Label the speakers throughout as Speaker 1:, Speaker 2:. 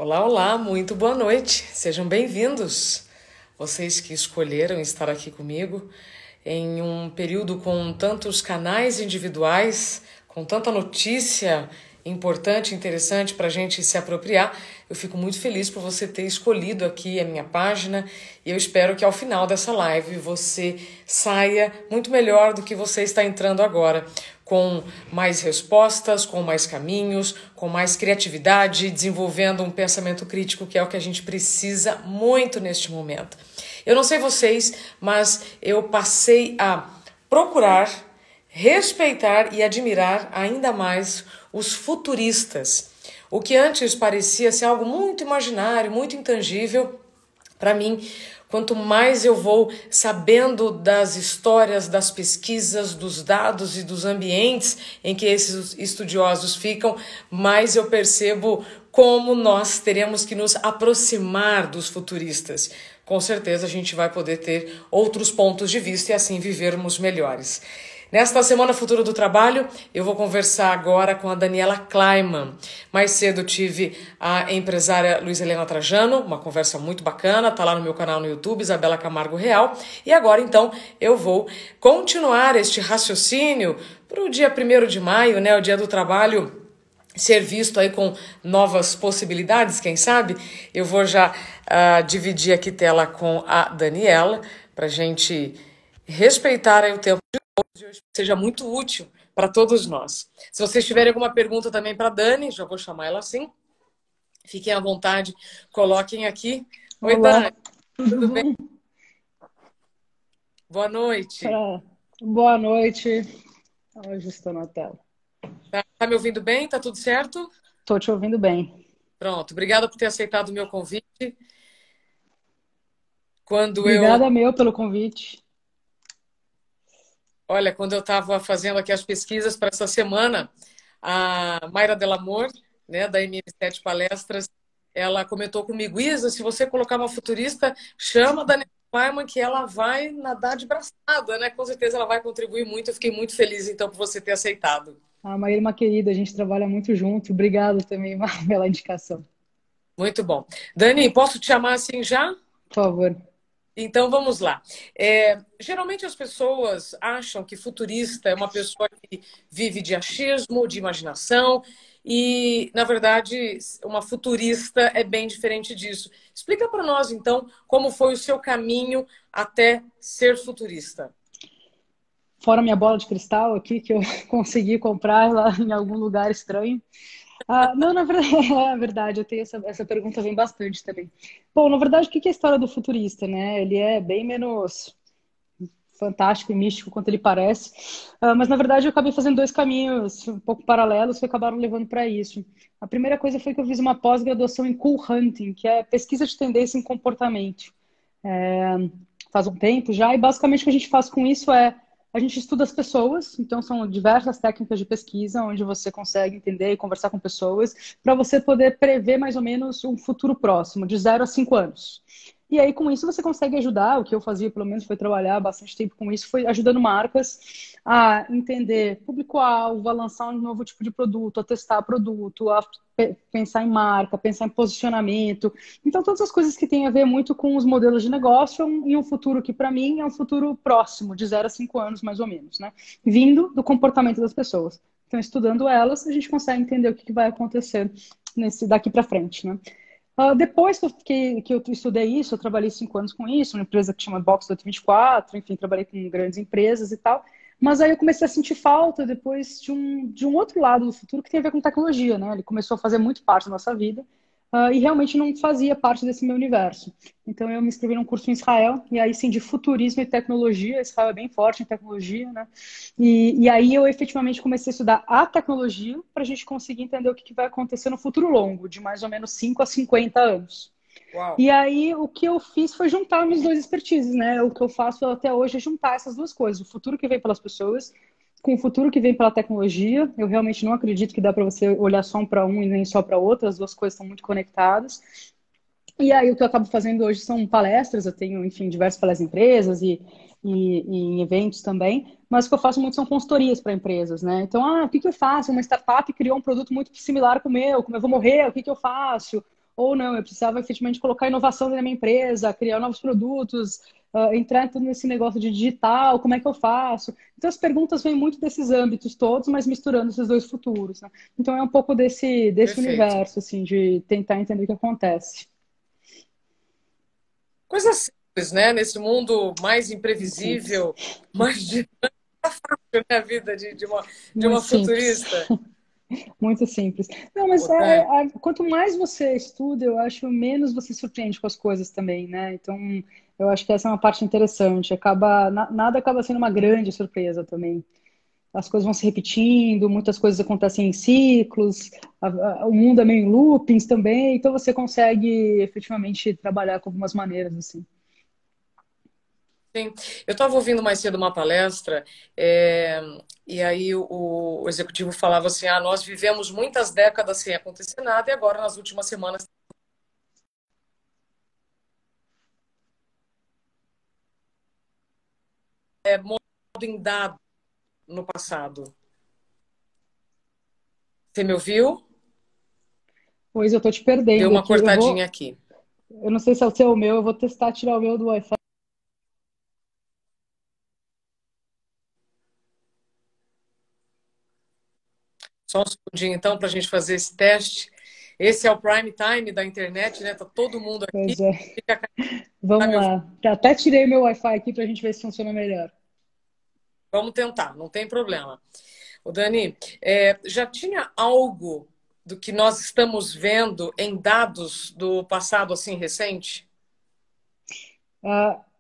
Speaker 1: Olá, olá, muito boa noite. Sejam bem-vindos. Vocês que escolheram estar aqui comigo em um período com tantos canais individuais, com tanta notícia importante, interessante para a gente se apropriar. Eu fico muito feliz por você ter escolhido aqui a minha página e eu espero que ao final dessa live você saia muito melhor do que você está entrando agora, com mais respostas, com mais caminhos, com mais criatividade, desenvolvendo um pensamento crítico, que é o que a gente precisa muito neste momento. Eu não sei vocês, mas eu passei a procurar, respeitar e admirar ainda mais os futuristas. O que antes parecia ser algo muito imaginário, muito intangível, para mim, quanto mais eu vou sabendo das histórias, das pesquisas, dos dados e dos ambientes em que esses estudiosos ficam, mais eu percebo como nós teremos que nos aproximar dos futuristas. Com certeza a gente vai poder ter outros pontos de vista e assim vivermos melhores. Nesta Semana Futura do Trabalho, eu vou conversar agora com a Daniela Kleiman. Mais cedo tive a empresária Luiz Helena Trajano, uma conversa muito bacana, tá lá no meu canal no YouTube, Isabela Camargo Real. E agora, então, eu vou continuar este raciocínio para o dia 1º de maio, né, o Dia do Trabalho, ser visto aí com novas possibilidades, quem sabe? Eu vou já dividir aqui tela com a Daniela, para a gente respeitar aí o tempo de hoje, seja muito útil para todos nós. Se vocês tiverem alguma pergunta também para a Dani, já vou chamar ela assim, fiquem à vontade, coloquem aqui. Oi,
Speaker 2: Olá,
Speaker 1: Dani,
Speaker 2: tudo
Speaker 1: tudo bem?
Speaker 2: bom?
Speaker 1: Boa noite.
Speaker 2: Boa noite. Hoje estou na tela.
Speaker 1: Tá me ouvindo bem? Tá tudo certo?
Speaker 2: Estou te ouvindo bem.
Speaker 1: Pronto, obrigada por ter aceitado o meu convite.
Speaker 2: Obrigada, meu, pelo convite.
Speaker 1: Olha, quando eu estava fazendo aqui as pesquisas para essa semana, a Mayra Delamor, né, da MM7 Palestras, ela comentou comigo: Isa, se você colocar uma futurista, chama a Daniela Kleiman que ela vai nadar de braçada, né? Com certeza ela vai contribuir muito. Eu fiquei muito feliz, então, por você ter aceitado.
Speaker 2: A Maíra é uma querida, a gente trabalha muito junto. Obrigada também pela indicação.
Speaker 1: Muito bom. Dani, posso te chamar assim já?
Speaker 2: Por favor.
Speaker 1: Então vamos lá. Geralmente as pessoas acham que futurista é uma pessoa que vive de achismo, de imaginação, e, na verdade, uma futurista é bem diferente disso. Explica para nós, então, como foi o seu caminho até ser futurista.
Speaker 2: Fora minha bola de cristal aqui, que eu consegui comprar lá em algum lugar estranho. Não, na verdade, é verdade, eu tenho essa pergunta vem bastante também. Bom, na verdade, o que é a história do futurista, né? Ele é bem menos fantástico e místico quanto ele parece, mas na verdade eu acabei fazendo dois caminhos um pouco paralelos que acabaram levando para isso. A primeira coisa foi que eu fiz uma pós-graduação em Cool Hunting, que é pesquisa de tendência em comportamento. Faz um tempo já, e basicamente o que a gente faz com isso é a gente estuda as pessoas, então são diversas técnicas de pesquisa onde você consegue entender e conversar com pessoas para você poder prever mais ou menos um futuro próximo, de 0 a 5 anos. E aí, com isso, você consegue ajudar. O que eu fazia, pelo menos, foi trabalhar bastante tempo com isso, foi ajudando marcas a entender público-alvo, a lançar um novo tipo de produto, a testar produto, a pensar em marca, pensar em posicionamento. Então, todas as coisas que têm a ver muito com os modelos de negócio em um futuro que, para mim, é um futuro próximo, de 0 a 5 anos, mais ou menos, né? Vindo do comportamento das pessoas. Então, estudando elas, a gente consegue entender o que vai acontecer daqui para frente, né? Depois que eu estudei isso, eu trabalhei 5 anos com isso, uma empresa que chama Box 24, enfim, trabalhei com grandes empresas e tal. Mas aí eu comecei a sentir falta depois de um outro lado do futuro que tem a ver com tecnologia, né? Ele começou a fazer muito parte da nossa vida, e realmente não fazia parte desse meu universo. Então eu me inscrevi num curso em Israel, e aí sim, de futurismo e tecnologia. Israel é bem forte em tecnologia, né? E aí eu efetivamente comecei a estudar a tecnologia para a gente conseguir entender o que vai acontecer no futuro longo, de mais ou menos 5 a 50 anos.
Speaker 1: Uau!
Speaker 2: E aí o que eu fiz foi juntar meus dois expertises, né? O que eu faço até hoje é juntar essas duas coisas, o futuro que vem pelas pessoas com o futuro que vem pela tecnologia. Eu realmente não acredito que dá para você olhar só para um e nem só para outro, as duas coisas estão muito conectadas. E aí o que eu acabo fazendo hoje são palestras, eu tenho, enfim, diversas palestras em empresas e em eventos também, mas o que eu faço muito são consultorias para empresas, né? Então, o que eu faço? Uma startup criou um produto muito similar com o meu, como eu vou morrer, o que eu faço? ou não, eu precisava efetivamente colocar inovação na minha empresa, criar novos produtos, entrar tudo nesse negócio de digital, como é que eu faço? Então, as perguntas vêm muito desses âmbitos todos, mas misturando esses dois futuros, né? Então, é um pouco desse
Speaker 1: Perfeito.
Speaker 2: universo, assim, de tentar entender o que acontece.
Speaker 1: Coisa simples, né? Nesse mundo mais
Speaker 2: Muito simples.
Speaker 1: imprevisível, mais dinâmico, né? A vida de
Speaker 2: Muito
Speaker 1: uma
Speaker 2: simples.
Speaker 1: futurista.
Speaker 2: Muito simples. Não, mas
Speaker 1: Ô, Dani,
Speaker 2: quanto mais você estuda, eu acho menos você se surpreende com as coisas também, né? Então, eu acho que essa é uma parte interessante. Nada acaba sendo uma grande surpresa também. As coisas vão se repetindo, muitas coisas acontecem em ciclos, o mundo é meio em loopings também, então você consegue efetivamente trabalhar com algumas maneiras, assim.
Speaker 1: sim. Eu estava ouvindo mais cedo uma palestra, é, e aí o executivo falava assim: ah, nós vivemos muitas décadas sem acontecer nada, e agora, nas últimas semanas, modo em dado no passado. Você me ouviu?
Speaker 2: Pois eu tô te
Speaker 1: Deu
Speaker 2: perdendo
Speaker 1: uma
Speaker 2: aqui.
Speaker 1: cortadinha aqui.
Speaker 2: Eu não sei se é o seu ou o meu, eu vou testar tirar o meu do Wi-Fi.
Speaker 1: Só um segundinho, então, para a gente fazer esse teste. Esse é o prime time da internet, né? Tá todo mundo aqui.
Speaker 2: Pois é.
Speaker 1: Fica tá
Speaker 2: Vamos
Speaker 1: me ouvindo?
Speaker 2: lá. Até tirei meu Wi-Fi aqui para a gente ver se funciona melhor.
Speaker 1: Vamos tentar, não tem problema. O Dani, já tinha algo do que nós estamos vendo em dados do passado assim recente?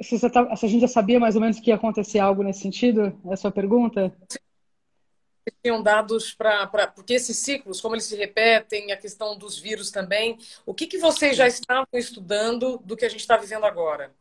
Speaker 2: Se a gente já sabia mais ou menos que ia acontecer algo nesse sentido? É a sua pergunta?
Speaker 1: Tinham dados para porque esses ciclos, como eles se repetem, a questão dos vírus também. O que vocês já estavam estudando do que a gente está vivendo agora?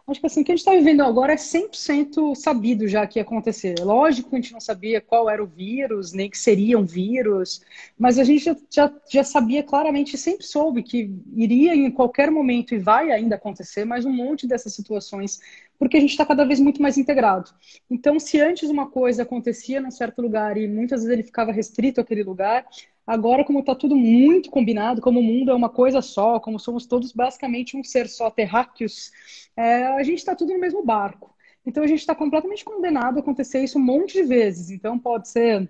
Speaker 2: Acho que assim, o que a gente está vivendo agora é 100% sabido já que ia acontecer. Lógico que a gente não sabia qual era o vírus, nem que seria um vírus, mas a gente já sabia claramente, sempre soube que iria em qualquer momento e vai ainda acontecer mais um monte dessas situações, porque a gente está cada vez muito mais integrado. Então, se antes uma coisa acontecia num certo lugar e muitas vezes ele ficava restrito àquele lugar, agora, como está tudo muito combinado, como o mundo é uma coisa só, como somos todos basicamente um ser só, terráqueos, a gente está tudo no mesmo barco. Então a gente está completamente condenado a acontecer isso um monte de vezes. Então pode ser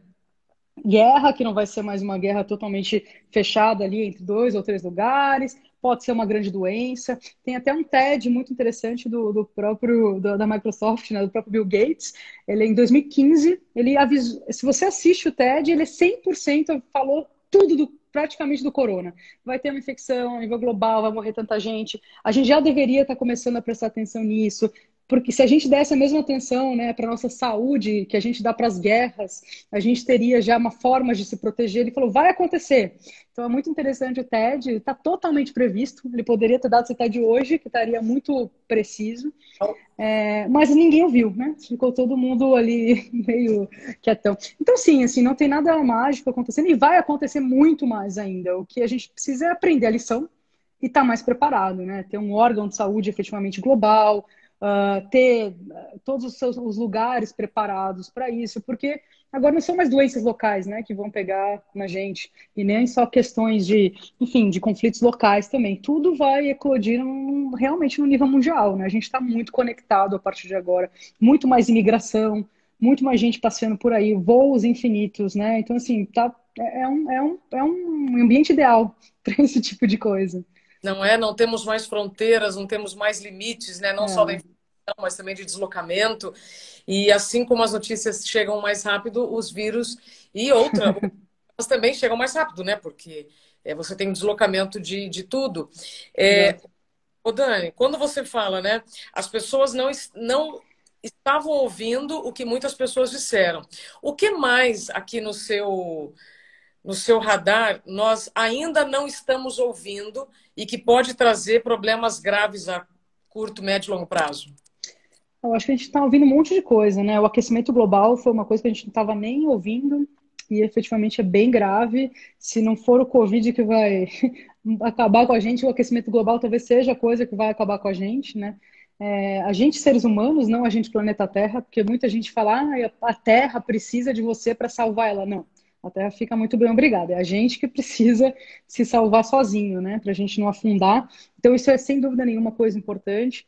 Speaker 2: guerra, que não vai ser mais uma guerra totalmente fechada ali entre dois ou três lugares, pode ser uma grande doença. Tem até um TED muito interessante do próprio da Microsoft, né, do próprio Bill Gates. Ele em 2015, ele avisou, se você assiste o TED, ele 100% falou tudo praticamente do corona. Vai ter uma infecção a nível global, vai morrer tanta gente. A gente já deveria estar começando a prestar atenção nisso, porque se a gente desse a mesma atenção, né, para nossa saúde que a gente dá para as guerras, a gente teria já uma forma de se proteger. Ele falou, vai acontecer. Então é muito interessante o TED, está totalmente previsto. Ele poderia ter dado esse TED hoje, que estaria muito preciso, mas ninguém ouviu, né? Ficou todo mundo ali meio quietão. Então, sim, assim, não tem nada mágico acontecendo e vai acontecer muito mais ainda. O que a gente precisa é aprender a lição e estar mais preparado, né? Ter um órgão de saúde efetivamente global, ter todos os lugares preparados para isso, porque agora não são mais doenças locais, né, que vão pegar na gente, e nem só questões de, enfim, de conflitos locais também. Tudo vai eclodir realmente no nível mundial, né? A gente está muito conectado a partir de agora, muito mais imigração, muito mais gente passeando por aí, voos infinitos, né? Então, assim, é um ambiente ideal para esse tipo de coisa.
Speaker 1: Não é? Não temos mais fronteiras, não temos mais limites, né? Não só da
Speaker 2: É,
Speaker 1: informação, mas também de deslocamento. E assim como as notícias chegam mais rápido, os vírus e outras também chegam mais rápido, né? Porque você tem um deslocamento de tudo. É,
Speaker 2: exato.
Speaker 1: ô Dani, quando você fala, né? As pessoas não estavam ouvindo o que muitas pessoas disseram. O que mais aqui no seu radar nós ainda não estamos ouvindo e que pode trazer problemas graves a curto, médio e longo prazo?
Speaker 2: Eu acho que a gente está ouvindo um monte de coisa, né? O aquecimento global foi uma coisa que a gente não estava nem ouvindo e efetivamente é bem grave. Se não for o Covid que vai acabar com a gente, o aquecimento global talvez seja a coisa que vai acabar com a gente, né? A gente, seres humanos, não a gente, planeta Terra, porque muita gente fala, a Terra precisa de você para salvar ela. Não. A Terra fica muito bem, obrigada. É a gente que precisa se salvar sozinho, né? Para a gente não afundar. Então, isso é sem dúvida nenhuma coisa importante.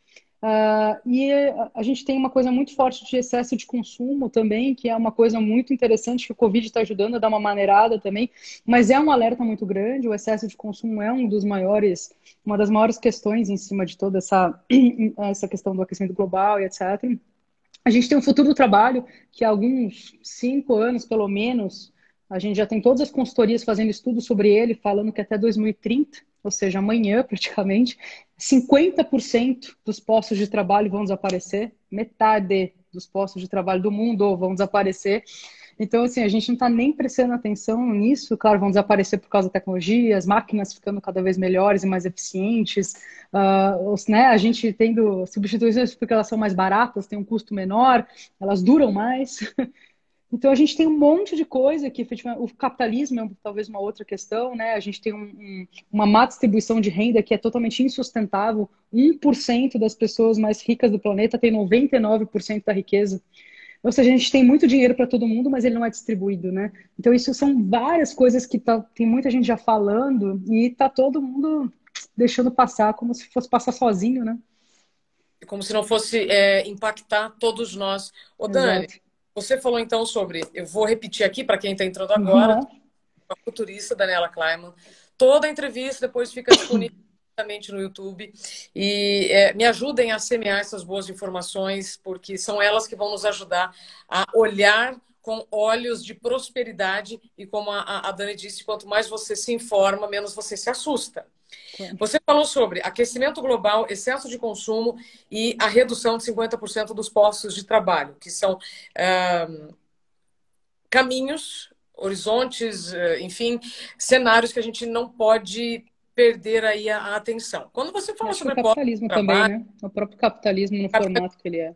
Speaker 2: E a gente tem uma coisa muito forte de excesso de consumo também, que é uma coisa muito interessante, que o Covid está ajudando a dar uma maneirada também, mas é um alerta muito grande. O excesso de consumo é uma das maiores questões em cima de toda essa questão do aquecimento global e etc. A gente tem um futuro do trabalho que há alguns 5 anos, pelo menos, a gente já tem todas as consultorias fazendo estudos sobre ele, falando que até 2030, ou seja, amanhã praticamente, 50% dos postos de trabalho vão desaparecer, metade dos postos de trabalho do mundo vão desaparecer. Então, assim, a gente não está nem prestando atenção nisso. Claro, vão desaparecer por causa da tecnologia, as máquinas ficando cada vez melhores e mais eficientes, né, a gente tendo substituições porque elas são mais baratas, têm um custo menor, elas duram mais. Então, a gente tem um monte de coisa que, efetivamente, o capitalismo é talvez uma outra questão, né? A gente tem uma má distribuição de renda que é totalmente insustentável. 1% das pessoas mais ricas do planeta tem 99% da riqueza. Ou seja, a gente tem muito dinheiro para todo mundo, mas ele não é distribuído, né? Então, isso são várias coisas que tem muita gente já falando e tá todo mundo deixando passar como se fosse passar sozinho, né?
Speaker 1: Como se não fosse impactar todos nós. Ô, Dani,
Speaker 2: Exato.
Speaker 1: você falou então sobre, eu vou repetir aqui para quem está entrando agora,
Speaker 2: Uhum.
Speaker 1: a futurista Daniela Kleiman. Toda a entrevista depois fica disponível no YouTube. E me ajudem a semear essas boas informações, porque são elas que vão nos ajudar a olhar com olhos de prosperidade. E como a Dani disse, quanto mais você se informa, menos você se assusta.
Speaker 2: Claro.
Speaker 1: Você falou sobre aquecimento global, excesso de consumo e a redução de 50% dos postos de trabalho, que são caminhos, horizontes, enfim, cenários que a gente não pode perder aí a atenção. Quando você fala
Speaker 2: Acho que o
Speaker 1: sobre postos de
Speaker 2: capitalismo também,
Speaker 1: trabalho,
Speaker 2: né? O próprio capitalismo no formato que ele é.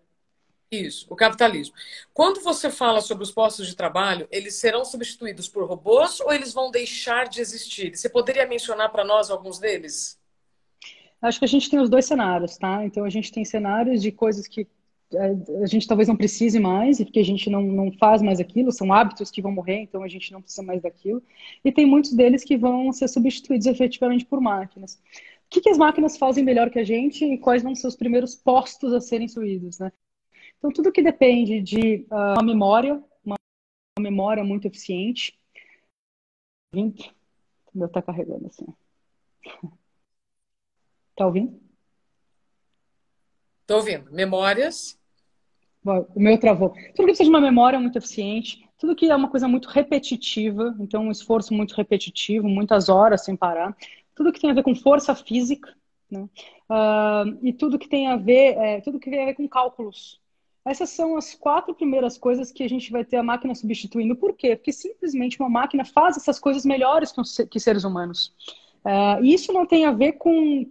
Speaker 1: isso, o capitalismo. Quando você fala sobre os postos de trabalho, eles serão substituídos por robôs ou eles vão deixar de existir? Você poderia mencionar para nós alguns deles?
Speaker 2: Acho que a gente tem os dois cenários, tá? Então, a gente tem cenários de coisas que a gente talvez não precise mais, e porque a gente não faz mais aquilo, são hábitos que vão morrer, então a gente não precisa mais daquilo. E tem muitos deles que vão ser substituídos efetivamente por máquinas. O que as máquinas fazem melhor que a gente e quais vão ser os primeiros postos a serem suídos, né? Então, tudo que depende de uma memória muito eficiente. Meu tá carregando assim. Tá ouvindo?
Speaker 1: Estou ouvindo. Memórias.
Speaker 2: O meu travou. Tudo que precisa de uma memória muito eficiente, tudo que é uma coisa muito repetitiva, então um esforço muito repetitivo, muitas horas sem parar, tudo que tem a ver com força física, né? E tudo que tem a ver, tudo que tem a ver com cálculos. Essas são as 4 primeiras coisas que a gente vai ter a máquina substituindo. Por quê? Porque simplesmente uma máquina faz essas coisas melhores que seres humanos. E isso não tem a ver com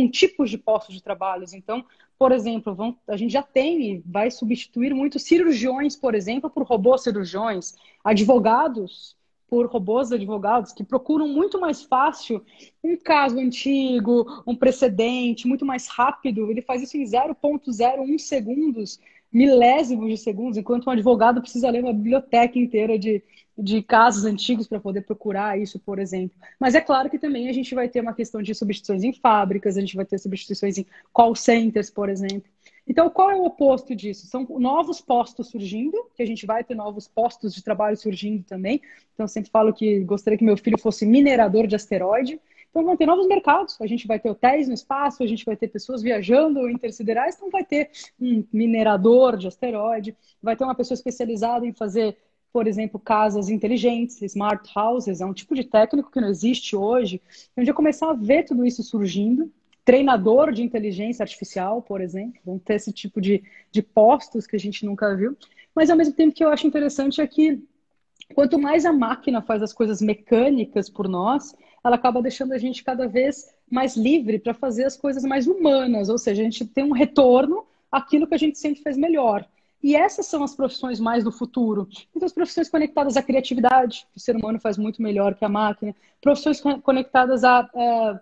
Speaker 2: tipos de postos de trabalho. Então, por exemplo, a gente já tem e vai substituir muitos cirurgiões, por exemplo, por robôs cirurgiões, advogados por robôs advogados que procuram muito mais fácil um caso antigo, um precedente, muito mais rápido. Ele faz isso em 0,01 segundos, milésimos de segundos, enquanto um advogado precisa ler uma biblioteca inteira de casos antigos para poder procurar isso, por exemplo. Mas é claro que também a gente vai ter uma questão de substituições em fábricas, a gente vai ter substituições em call centers, por exemplo. Então, qual é o oposto disso? São novos postos surgindo, que a gente vai ter novos postos de trabalho surgindo também. Então, eu sempre falo que gostaria que meu filho fosse minerador de asteroide. Então, vão ter novos mercados. A gente vai ter hotéis no espaço, a gente vai ter pessoas viajando intersiderais, então vai ter um minerador de asteroide, vai ter uma pessoa especializada em fazer, por exemplo, casas inteligentes, smart houses, é um tipo de técnico que não existe hoje. A gente vai começar a ver tudo isso surgindo. Treinador de inteligência artificial, por exemplo, vão ter esse tipo de postos que a gente nunca viu. Mas, ao mesmo tempo, que eu acho interessante é que quanto mais a máquina faz as coisas mecânicas por nós, ela acaba deixando a gente cada vez mais livre para fazer as coisas mais humanas, ou seja, a gente tem um retorno àquilo que a gente sempre fez melhor. E essas são as profissões mais do futuro. Então, as profissões conectadas à criatividade, que o ser humano faz muito melhor que a máquina, profissões conectadas a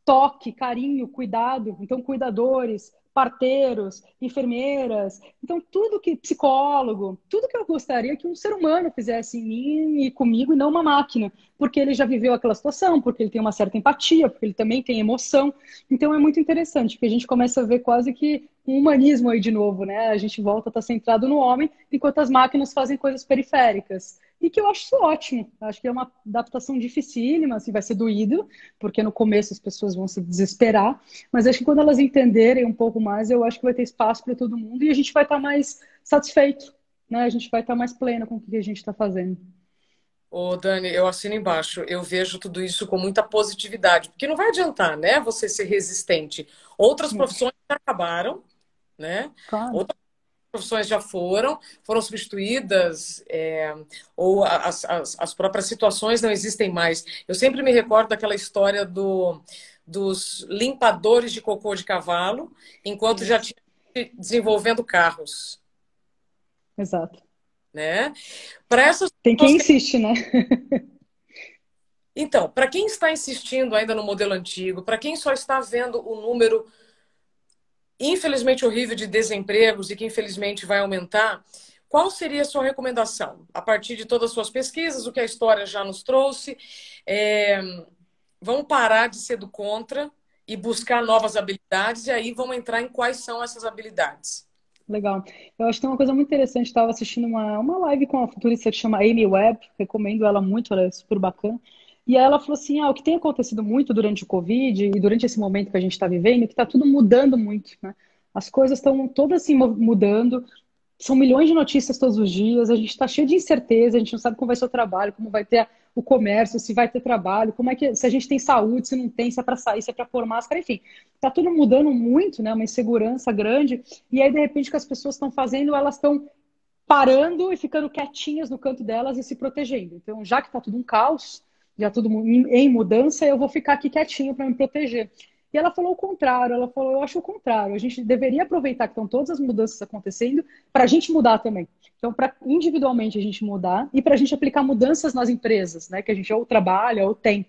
Speaker 2: toque, carinho, cuidado. Então, cuidadores, parteiros, enfermeiras, então tudo que psicólogo, tudo que eu gostaria que um ser humano fizesse em mim e comigo e não uma máquina, porque ele já viveu aquela situação, porque ele tem uma certa empatia, porque ele também tem emoção. Então é muito interessante, porque a gente começa a ver quase que um humanismo aí de novo, né? A gente volta a estar centrado no homem, enquanto as máquinas fazem coisas periféricas. E que eu acho isso ótimo. Acho que é uma adaptação dificílima, assim, vai ser doído, porque no começo as pessoas vão se desesperar, mas acho que quando elas entenderem um pouco mais, eu acho que vai ter espaço para todo mundo e a gente vai estar mais satisfeito, né? A gente vai estar mais pleno com o que a gente está fazendo.
Speaker 1: Ô, Dani, eu assino embaixo. Eu vejo tudo isso com muita positividade, porque não vai adiantar, né, você ser resistente. Outras
Speaker 2: É,
Speaker 1: profissões já acabaram, né?
Speaker 2: claro.
Speaker 1: Outras profissões já foram substituídas, ou as próprias situações não existem mais. Eu sempre me recordo daquela história dos limpadores de cocô de cavalo, enquanto já
Speaker 2: Isso.
Speaker 1: tinha gente desenvolvendo carros,
Speaker 2: Exato.
Speaker 1: né? Para essas
Speaker 2: Tem
Speaker 1: pessoas
Speaker 2: quem
Speaker 1: que...
Speaker 2: insiste, né?
Speaker 1: Então, para quem está insistindo ainda no modelo antigo, para quem só está vendo o número infelizmente horrível de desempregos e que infelizmente vai aumentar, qual seria a sua recomendação? A partir de todas as suas pesquisas, o que a história já nos trouxe, é, vamos parar de ser do contra e buscar novas habilidades, e aí vamos entrar em quais são essas habilidades.
Speaker 2: Legal. Eu acho que tem uma coisa muito interessante. Estava assistindo uma live com uma futurista que chama Amy Webb, recomendo ela muito, ela é super bacana. E aí ela falou assim: o que tem acontecido muito durante o Covid e durante esse momento que a gente está vivendo, é que está tudo mudando muito, né? As coisas estão todas assim mudando, são milhões de notícias todos os dias, a gente está cheio de incerteza, a gente não sabe como vai ser o trabalho, como vai ter o comércio, se vai ter trabalho, como é que se a gente tem saúde, se não tem, se é para sair, se é para pôr máscara, enfim, está tudo mudando muito, né? Uma insegurança grande, e aí de repente o que as pessoas estão fazendo, elas estão parando e ficando quietinhas no canto delas e se protegendo. Então, já que está tudo um caos, já tudo em mudança, eu vou ficar aqui quietinho para me proteger. E ela falou o contrário, ela falou, eu acho o contrário. A gente deveria aproveitar que estão todas as mudanças acontecendo para a gente mudar também. Então, para individualmente a gente mudar e para a gente aplicar mudanças nas empresas, né? Que a gente ou trabalha ou tem.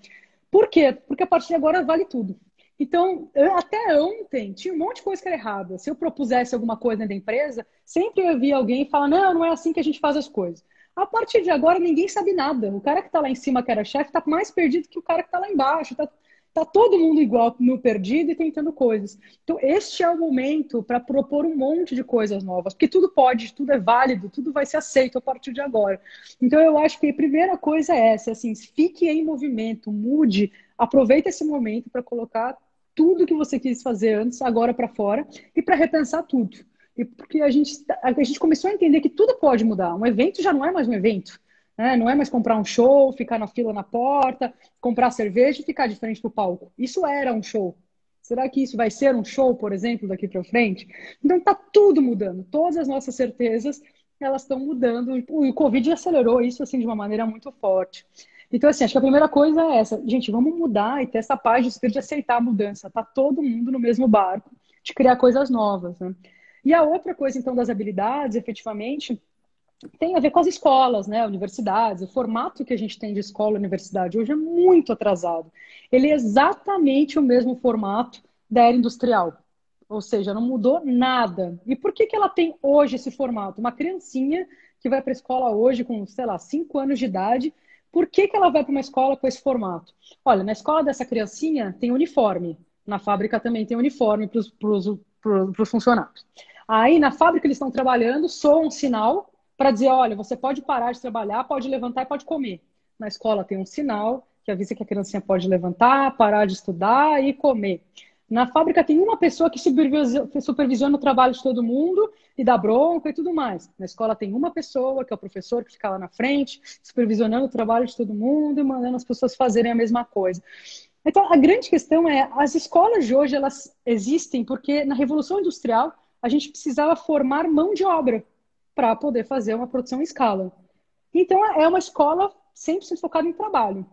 Speaker 2: Por quê? Porque a partir de agora vale tudo. Então, até ontem tinha um monte de coisa que era errada. Se eu propusesse alguma coisa dentro da empresa, sempre eu via alguém falar, não, não é assim que a gente faz as coisas. A partir de agora, ninguém sabe nada. O cara que está lá em cima, que era chefe, está mais perdido que o cara que está lá embaixo. Tá todo mundo igual no perdido e tentando coisas. Então, este é o momento para propor um monte de coisas novas, porque tudo pode, tudo é válido, tudo vai ser aceito a partir de agora. Então, eu acho que a primeira coisa é essa, assim, fique em movimento, mude, aproveite esse momento para colocar tudo que você quis fazer antes, agora para fora, e para repensar tudo. E porque a gente começou a entender que tudo pode mudar. Um evento já não é mais um evento. Né? Não é mais comprar um show, ficar na fila na porta, comprar cerveja e ficar de frente para o palco. Isso era um show. Será que isso vai ser um show, por exemplo, daqui para frente? Então está tudo mudando. Todas as nossas certezas elas estão mudando. E o Covid acelerou isso assim de uma maneira muito forte. Então, assim, acho que a primeira coisa é essa. Gente, vamos mudar e ter essa paz de espírito de aceitar a mudança. Tá todo mundo no mesmo barco de criar coisas novas, né? E a outra coisa, então, das habilidades, efetivamente, tem a ver com as escolas, né, universidades. O formato que a gente tem de escola e universidade hoje é muito atrasado. Ele é exatamente o mesmo formato da era industrial. Ou seja, não mudou nada. E por que que ela tem hoje esse formato? Uma criancinha que vai para a escola hoje com, sei lá, 5 anos de idade, por que que ela vai para uma escola com esse formato? Olha, na escola dessa criancinha tem uniforme. Na fábrica também tem uniforme para os funcionários. Aí, na fábrica eles estão trabalhando, soa um sinal para dizer, olha, você pode parar de trabalhar, pode levantar e pode comer. Na escola tem um sinal que avisa que a criancinha pode levantar, parar de estudar e comer. Na fábrica tem uma pessoa que supervisiona o trabalho de todo mundo e dá bronca e tudo mais. Na escola tem uma pessoa, que é o professor, que fica lá na frente, supervisionando o trabalho de todo mundo e mandando as pessoas fazerem a mesma coisa. Então, a grande questão é, as escolas de hoje, elas existem porque na Revolução Industrial a gente precisava formar mão de obra para poder fazer uma produção em escala. Então, é uma escola 100% focada em trabalho.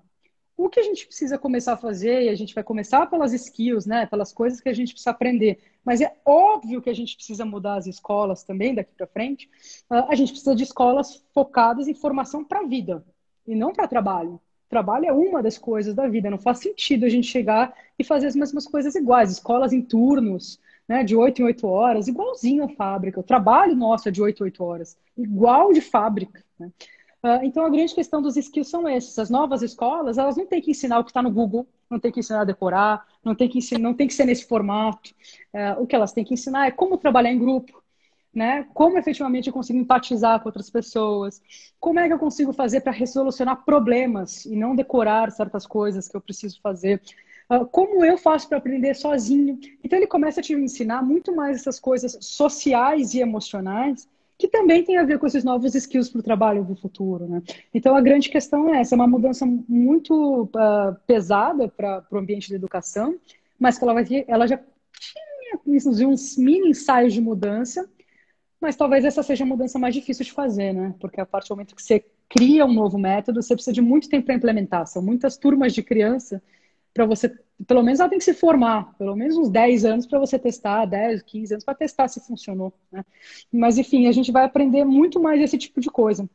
Speaker 2: O que a gente precisa começar a fazer, e a gente vai começar pelas skills, né, pelas coisas que a gente precisa aprender, mas é óbvio que a gente precisa mudar as escolas também daqui para frente, a gente precisa de escolas focadas em formação para a vida, e não para trabalho. trabalho é uma das coisas da vida. Não faz sentido a gente chegar e fazer as mesmas coisas iguais. Escolas em turnos, né, de 8 em 8 horas, igualzinho a fábrica. O trabalho nosso é de 8 em 8 horas, igual de fábrica, né? Então, a grande questão dos skills são esses. As novas escolas, elas não têm que ensinar o que está no Google, não tem que ensinar a decorar, não tem que ensinar, não tem que ser nesse formato. O que elas têm que ensinar é como trabalhar em grupo, né? Como efetivamente eu consigo empatizar com outras pessoas, como é que eu consigo fazer para resolucionar problemas e não decorar certas coisas que eu preciso fazer. Como eu faço para aprender sozinho? Então, ele começa a te ensinar muito mais essas coisas sociais e emocionais que também tem a ver com esses novos skills para o trabalho do futuro, né? Então, a grande questão é essa, é uma mudança muito pesada para o ambiente da educação, mas que ela já tinha uns mini ensaios de mudança, mas talvez essa seja a mudança mais difícil de fazer, né? Porque a partir do momento que você cria um novo método, você precisa de muito tempo para implementar. São muitas turmas de criança para você, pelo menos ela tem que se formar, pelo menos uns 10 anos para você testar, 10, 15 anos para testar se funcionou, né? Mas enfim, a gente vai aprender muito mais esse tipo de coisa.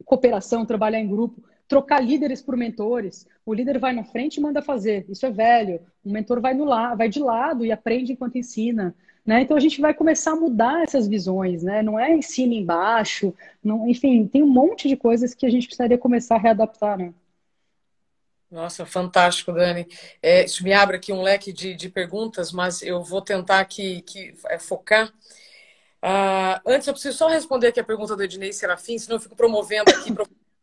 Speaker 2: Cooperação, trabalhar em grupo, trocar líderes por mentores. O líder vai na frente e manda fazer. Isso é velho. O mentor vai de lado e aprende enquanto ensina, né? Então a gente vai começar a mudar essas visões, né? Não é ensino embaixo, não, enfim, tem um monte de coisas que a gente precisaria começar a readaptar, né?
Speaker 1: Nossa, fantástico, Dani. Isso me abre aqui um leque de perguntas, mas eu vou tentar aqui focar. Antes, eu preciso só responder aqui a pergunta do Ednei Serafim, senão eu fico promovendo aqui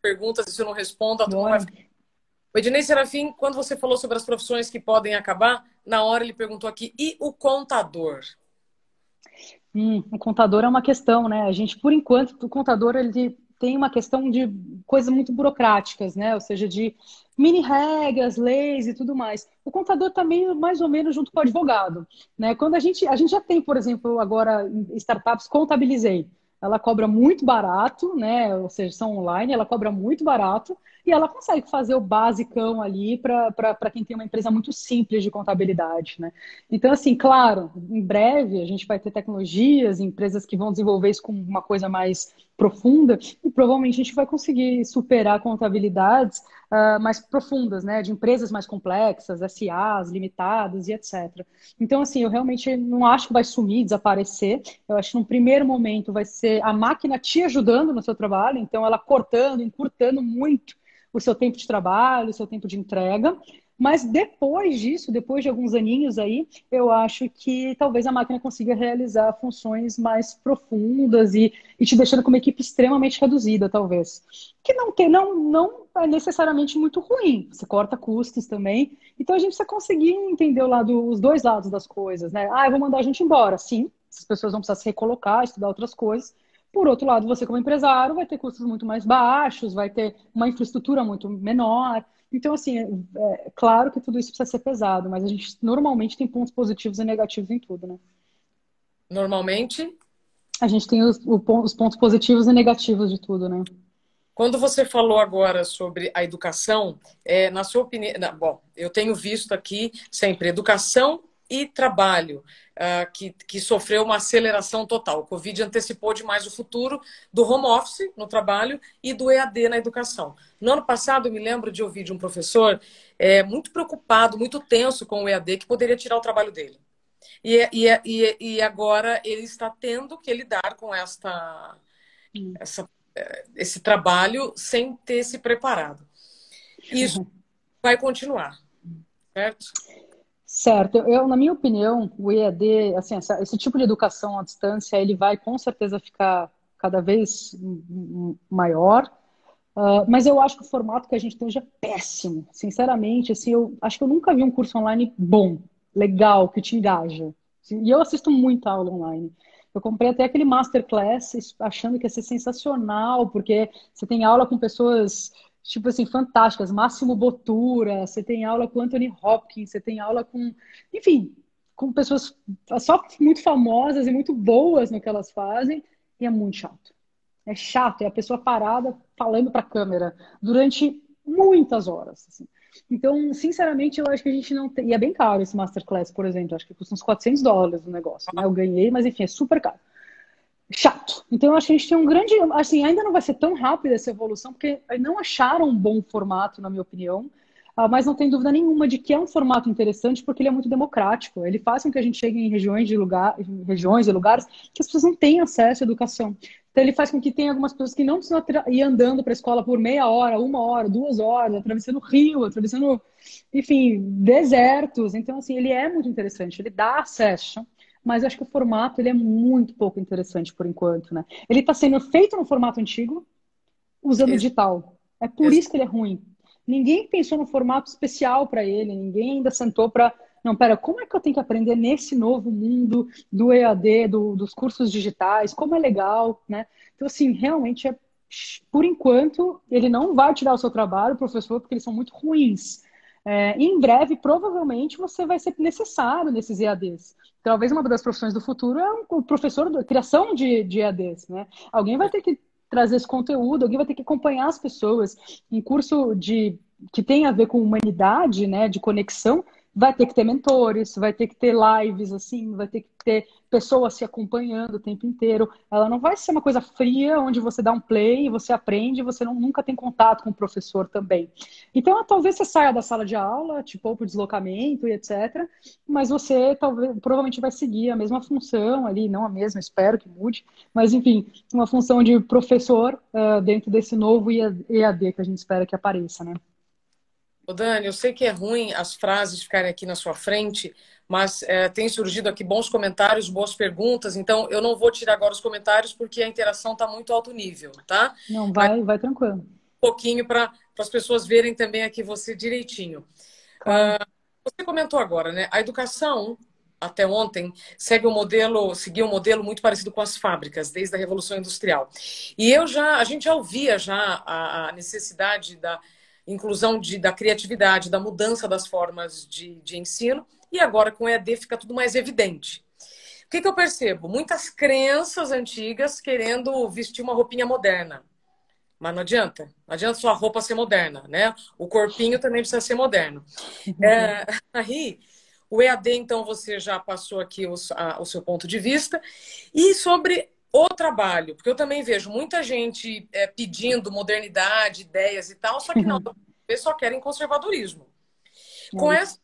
Speaker 1: perguntas e se eu não respondo, a turma vai
Speaker 2: Bora.
Speaker 1: ficar. O Ednei Serafim, quando você falou sobre as profissões que podem acabar, na hora ele perguntou aqui, e o contador?
Speaker 2: O contador é uma questão, né? A gente, por enquanto, o contador ele tem uma questão de coisas muito burocráticas, né? Ou seja, de mini regras, leis e tudo mais. O contador também, mais ou menos, junto com o advogado, né? Quando a gente já tem, por exemplo, agora em startups, Contabilizei. Ela cobra muito barato, né? Ou seja, são online, ela cobra muito barato e ela consegue fazer o basicão ali para quem tem uma empresa muito simples de contabilidade, né? Então, assim, claro, em breve a gente vai ter tecnologias, empresas que vão desenvolver isso com uma coisa mais profunda e provavelmente a gente vai conseguir superar contabilidades mais profundas, né? De empresas mais complexas, SAs, limitadas e etc. Então, assim, eu realmente não acho que vai sumir, desaparecer. Eu acho que num primeiro momento vai ser a máquina te ajudando no seu trabalho, então ela cortando, encurtando muito o seu tempo de trabalho, o seu tempo de entrega. Mas depois disso, depois de alguns aninhos aí, eu acho que talvez a máquina consiga realizar funções mais profundas e te deixando com uma equipe extremamente reduzida, talvez. Que não é necessariamente muito ruim. Você corta custos também. Então a gente precisa conseguir entender os dois lados das coisas, né? Eu vou mandar a gente embora. Sim, as pessoas vão precisar se recolocar, estudar outras coisas. Por outro lado, você como empresário vai ter custos muito mais baixos, vai ter uma infraestrutura muito menor. Então, assim, é claro que tudo isso precisa ser pesado, mas a gente normalmente tem pontos positivos e negativos em tudo, né?
Speaker 1: Normalmente,
Speaker 2: A gente tem os pontos positivos e negativos de tudo, né?
Speaker 1: quando você falou agora sobre a educação, na sua opinião, bom, eu tenho visto aqui sempre educação e trabalho, que sofreu uma aceleração total. O Covid antecipou demais o futuro do home office no trabalho e do EAD na educação. No ano passado, eu me lembro de ouvir de um professor muito preocupado, muito tenso com o EAD, que poderia tirar o trabalho dele. E agora ele está tendo que lidar com essa esse trabalho sem ter se preparado. Isso vai continuar, certo?
Speaker 2: Certo. Na minha opinião, o EAD, assim, esse tipo de educação à distância, ele vai com certeza ficar cada vez maior. Mas eu acho que o formato que a gente tem hoje é péssimo. Sinceramente, assim, eu acho que eu nunca vi um curso online bom, legal, que te engaja. Assim, e eu assisto muita aula online. Eu comprei até aquele Masterclass achando que ia ser sensacional, porque você tem aula com pessoas, tipo assim, fantásticas. Máximo Bottura, você tem aula com Anthony Hopkins, você tem aula com, enfim, com pessoas só muito famosas e muito boas no que elas fazem, e é muito chato. É chato, é a pessoa parada falando para a câmera durante muitas horas. Assim. Então, sinceramente, eu acho que a gente não tem. E é bem caro esse Masterclass, por exemplo. Acho que custa uns US$ 400 o negócio. Né? Eu ganhei, mas enfim, é super caro. chato. Então, eu acho que a gente tem um grande. Assim, ainda não vai ser tão rápida essa evolução, porque não acharam um bom formato, na minha opinião. Mas não tem dúvida nenhuma de que é um formato interessante, porque ele é muito democrático. Ele faz com que a gente chegue em em regiões e lugares que as pessoas não têm acesso à educação. Então, ele faz com que tenha algumas pessoas que não precisam ir andando para a escola por meia hora, 1 hora, 2 horas, atravessando rio, atravessando, enfim, desertos. Então, assim, ele é muito interessante, ele dá acesso, mas eu acho que o formato ele é muito pouco interessante por enquanto, né? Ele está sendo feito no formato antigo, usando
Speaker 1: Ex-
Speaker 2: digital. É por
Speaker 1: ex-
Speaker 2: isso que ele é ruim. Ninguém pensou no formato especial para ele, ninguém ainda sentou para. Não, pera, como é que eu tenho que aprender nesse novo mundo do EAD, dos cursos digitais? Como é legal, né? Então, assim, realmente, por enquanto, ele não vai tirar o seu trabalho, professor, porque eles são muito ruins. E em breve, provavelmente, você vai ser necessário nesses EADs. Talvez uma das profissões do futuro é o professor da criação de EADs, né? Alguém vai ter que trazer esse conteúdo, alguém vai ter que acompanhar as pessoas. Em curso que tem a ver com humanidade, né, de conexão, vai ter que ter mentores, vai ter que ter lives, assim, vai ter que ter pessoas se acompanhando o tempo inteiro. Ela não vai ser uma coisa fria, onde você dá um play, você aprende, você nunca tem contato com o professor também. Então, talvez você saia da sala de aula, tipo, por deslocamento e etc., mas você provavelmente vai seguir a mesma função ali, não a mesma, espero que mude, mas enfim, uma função de professor dentro desse novo EAD que a gente espera que apareça, né?
Speaker 1: Ô Dani, eu sei que é ruim as frases ficarem aqui na sua frente, mas tem surgido aqui bons comentários, boas perguntas, então eu não vou tirar agora os comentários porque a interação está muito alto nível, tá?
Speaker 2: Não,
Speaker 1: Mas
Speaker 2: vai tranquilo.
Speaker 1: um pouquinho para as pessoas verem também aqui você direitinho.
Speaker 2: Claro.
Speaker 1: Você comentou agora, né? A educação, até ontem, seguia um modelo muito parecido com as fábricas, desde a Revolução Industrial. E a gente já ouvia já a necessidade da inclusão da criatividade, da mudança das formas de ensino, e agora com o EAD fica tudo mais evidente. O que eu percebo? Muitas crenças antigas querendo vestir uma roupinha moderna. Mas não adianta. Não adianta só a roupa ser moderna, né? O corpinho também precisa ser moderno. Aí, o EAD, então, você já passou aqui o seu ponto de vista. E sobre o trabalho, porque eu também vejo muita gente pedindo modernidade, ideias e tal, só que não, eles só querem conservadorismo.
Speaker 2: É
Speaker 1: Com
Speaker 2: isso.
Speaker 1: essa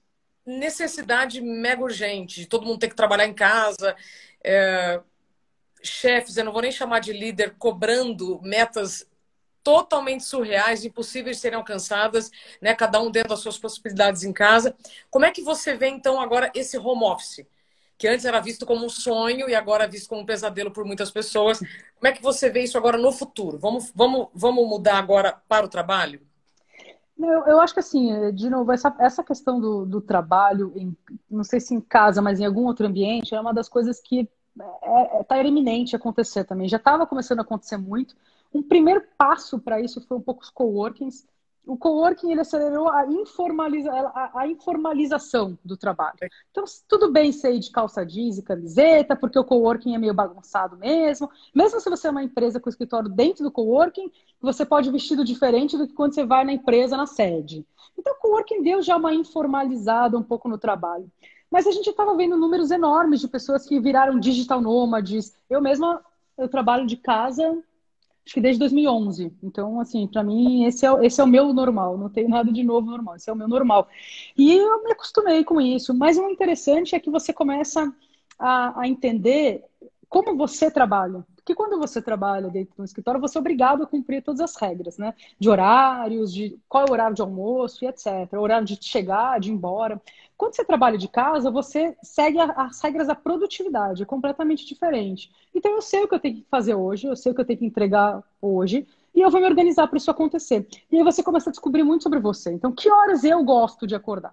Speaker 1: necessidade mega urgente de todo mundo ter que trabalhar em casa, é, chefes, eu não vou nem chamar de líder, cobrando metas totalmente surreais, impossíveis de serem alcançadas, né? Cada um dentro das suas possibilidades em casa. Como é que você vê, então, agora esse home office? Que antes era visto como um sonho e agora é visto como um pesadelo por muitas pessoas. Como é que você vê isso agora no futuro? Vamos mudar agora para o trabalho?
Speaker 2: Eu acho que assim, de novo, essa questão do trabalho, não sei se em casa, mas em algum outro ambiente, é uma das coisas que tá iminente acontecer também. Já estava começando a acontecer muito. Um primeiro passo para isso foi um pouco os coworkings. O coworking ele acelerou a informalização do trabalho. Então, tudo bem ser de calça jeans e camiseta, porque o coworking é meio bagunçado mesmo. Mesmo se você é uma empresa com escritório dentro do coworking, você pode ir vestido diferente do que quando você vai na empresa, na sede. Então, o coworking deu já uma informalizada um pouco no trabalho. Mas a gente estava vendo números enormes de pessoas que viraram digital nômades. Eu mesma, eu trabalho de casa, acho que desde 2011. Então, assim, para mim, esse é o meu normal. Não tenho nada de novo normal. Esse é o meu normal. E eu me acostumei com isso. Mas o interessante é que você começa a entender como você trabalha. Porque quando você trabalha dentro de um escritório, você é obrigado a cumprir todas as regras, né? De horários, de qual é o horário de almoço e etc. O horário de chegar, de ir embora. Quando você trabalha de casa, você segue as regras da produtividade, é completamente diferente. Então eu sei o que eu tenho que fazer hoje, eu sei o que eu tenho que entregar hoje, e eu vou me organizar para isso acontecer. E aí você começa a descobrir muito sobre você. Então, que horas eu gosto de acordar?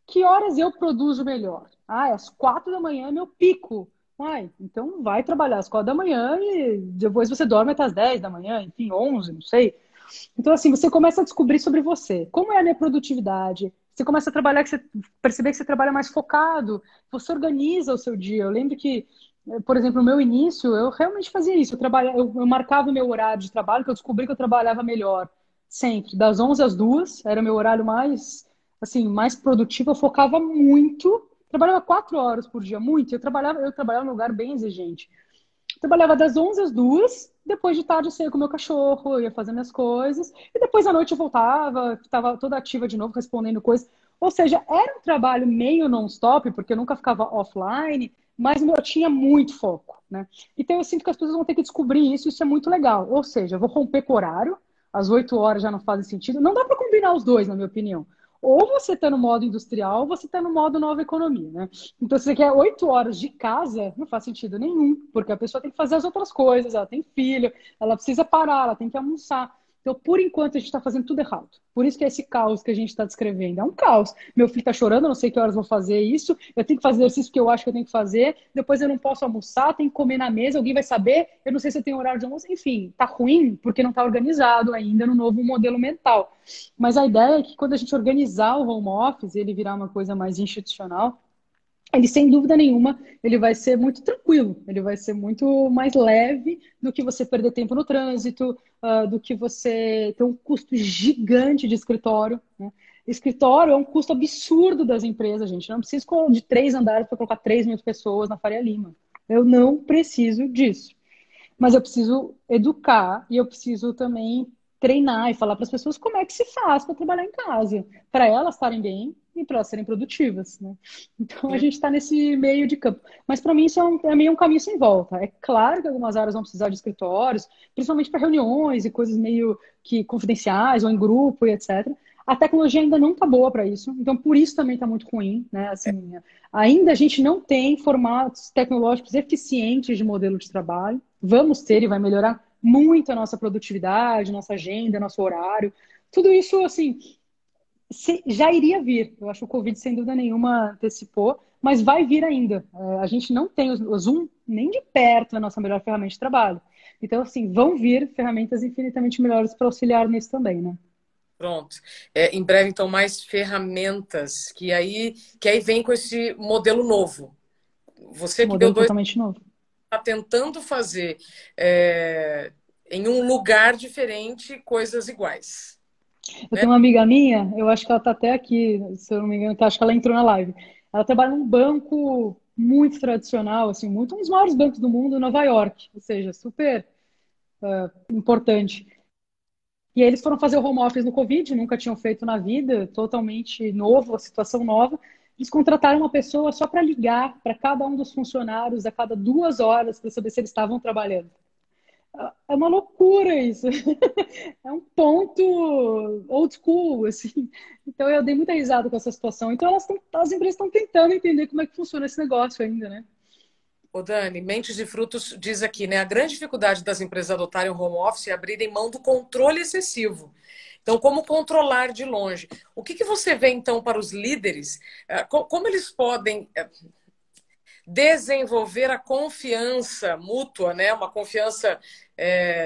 Speaker 2: Que horas eu produzo melhor? Às 4 da manhã é meu pico. Então vai trabalhar às 4 da manhã e depois você dorme até às 10 da manhã, enfim, 11, não sei. Então, assim, você começa a descobrir sobre você. Como é a minha produtividade? Você começa a trabalhar, perceber que você trabalha mais focado, você organiza o seu dia. Eu lembro que, por exemplo, no meu início, eu realmente fazia isso. Eu marcava o meu horário de trabalho, que eu descobri que eu trabalhava melhor sempre. Das 11 às 2, era o meu horário mais, assim, mais produtivo. Eu focava muito. Trabalhava 4 horas por dia, muito. Eu trabalhava num lugar bem exigente. Trabalhava das 11 às 2, depois de tarde eu saía com o meu cachorro, eu ia fazer minhas coisas, e depois à noite eu voltava, estava toda ativa de novo, respondendo coisas. Ou seja, era um trabalho meio non-stop, porque eu nunca ficava offline, mas eu tinha muito foco, né? Então eu sinto que as pessoas vão ter que descobrir isso, isso é muito legal. Ou seja, eu vou romper com o horário, às 8 horas já não fazem sentido. Não dá para combinar os dois, na minha opinião. Ou você está no modo industrial, ou você está no modo nova economia, né? Então, se você quer 8 horas de casa, não faz sentido nenhum, porque a pessoa tem que fazer as outras coisas, ela tem filho, ela precisa parar, ela tem que almoçar. Então, por enquanto, a gente está fazendo tudo errado. Por isso que é esse caos que a gente está descrevendo. É um caos. Meu filho está chorando, eu não sei que horas vou fazer isso, eu tenho que fazer exercício que eu acho que eu tenho que fazer, depois eu não posso almoçar, tenho que comer na mesa, alguém vai saber, eu não sei se eu tenho horário de almoço. Enfim, tá ruim porque não está organizado ainda no novo modelo mental. Mas a ideia é que quando a gente organizar o home office, ele virar uma coisa mais institucional, ele, sem dúvida nenhuma, ele vai ser muito tranquilo, ele vai ser muito mais leve do que você perder tempo no trânsito, do que você ter um custo gigante de escritório, né? Escritório é um custo absurdo das empresas, gente. Não preciso de 3 andares para colocar 3.000 pessoas na Faria Lima. Eu não preciso disso. Mas eu preciso educar e eu preciso também treinar e falar para as pessoas como é que se faz para trabalhar em casa, para elas estarem bem e para elas serem produtivas, né? Então a gente está nesse meio de campo. Mas para mim isso é meio um caminho sem volta. É claro que algumas áreas vão precisar de escritórios, principalmente para reuniões e coisas meio que confidenciais ou em grupo e etc. A tecnologia ainda não está boa para isso, então por isso também está muito ruim, né? Assim, ainda a gente não tem formatos tecnológicos eficientes de modelo de trabalho. Vamos ter e vai melhorar muito a nossa produtividade, nossa agenda, nosso horário. Tudo isso, assim, já iria vir. Eu acho que o Covid, sem dúvida nenhuma, antecipou, mas vai vir ainda. A gente não tem o Zoom nem de perto a nossa melhor ferramenta de trabalho. Então, assim, vão vir ferramentas infinitamente melhores para auxiliar nisso também, né?
Speaker 1: Pronto. Em breve, então, mais ferramentas que aí vem com esse modelo novo. Você que deu
Speaker 2: Modelo
Speaker 1: dois,
Speaker 2: totalmente novo.
Speaker 1: está tentando fazer em um lugar diferente coisas iguais.
Speaker 2: Eu tenho uma amiga minha, eu acho que ela está até aqui, se eu não me engano, acho que ela entrou na live. Ela trabalha num banco muito tradicional, assim, um dos maiores bancos do mundo, em Nova York, ou seja, super importante. E aí eles foram fazer o home office no Covid, nunca tinham feito na vida, totalmente novo, a situação nova. Eles contrataram uma pessoa só para ligar para cada um dos funcionários a cada 2 horas para saber se eles estavam trabalhando. É uma loucura isso. É um ponto old school, assim. Então eu dei muita risada com essa situação. Então as empresas estão tentando entender como é que funciona esse negócio ainda, né?
Speaker 1: Ô Dani, Mentes de Frutos diz aqui, né? A grande dificuldade das empresas adotarem o home office é abrirem mão do controle excessivo. Então, como controlar de longe? O que você vê, então, para os líderes? Como eles podem desenvolver a confiança mútua, né? Uma confiança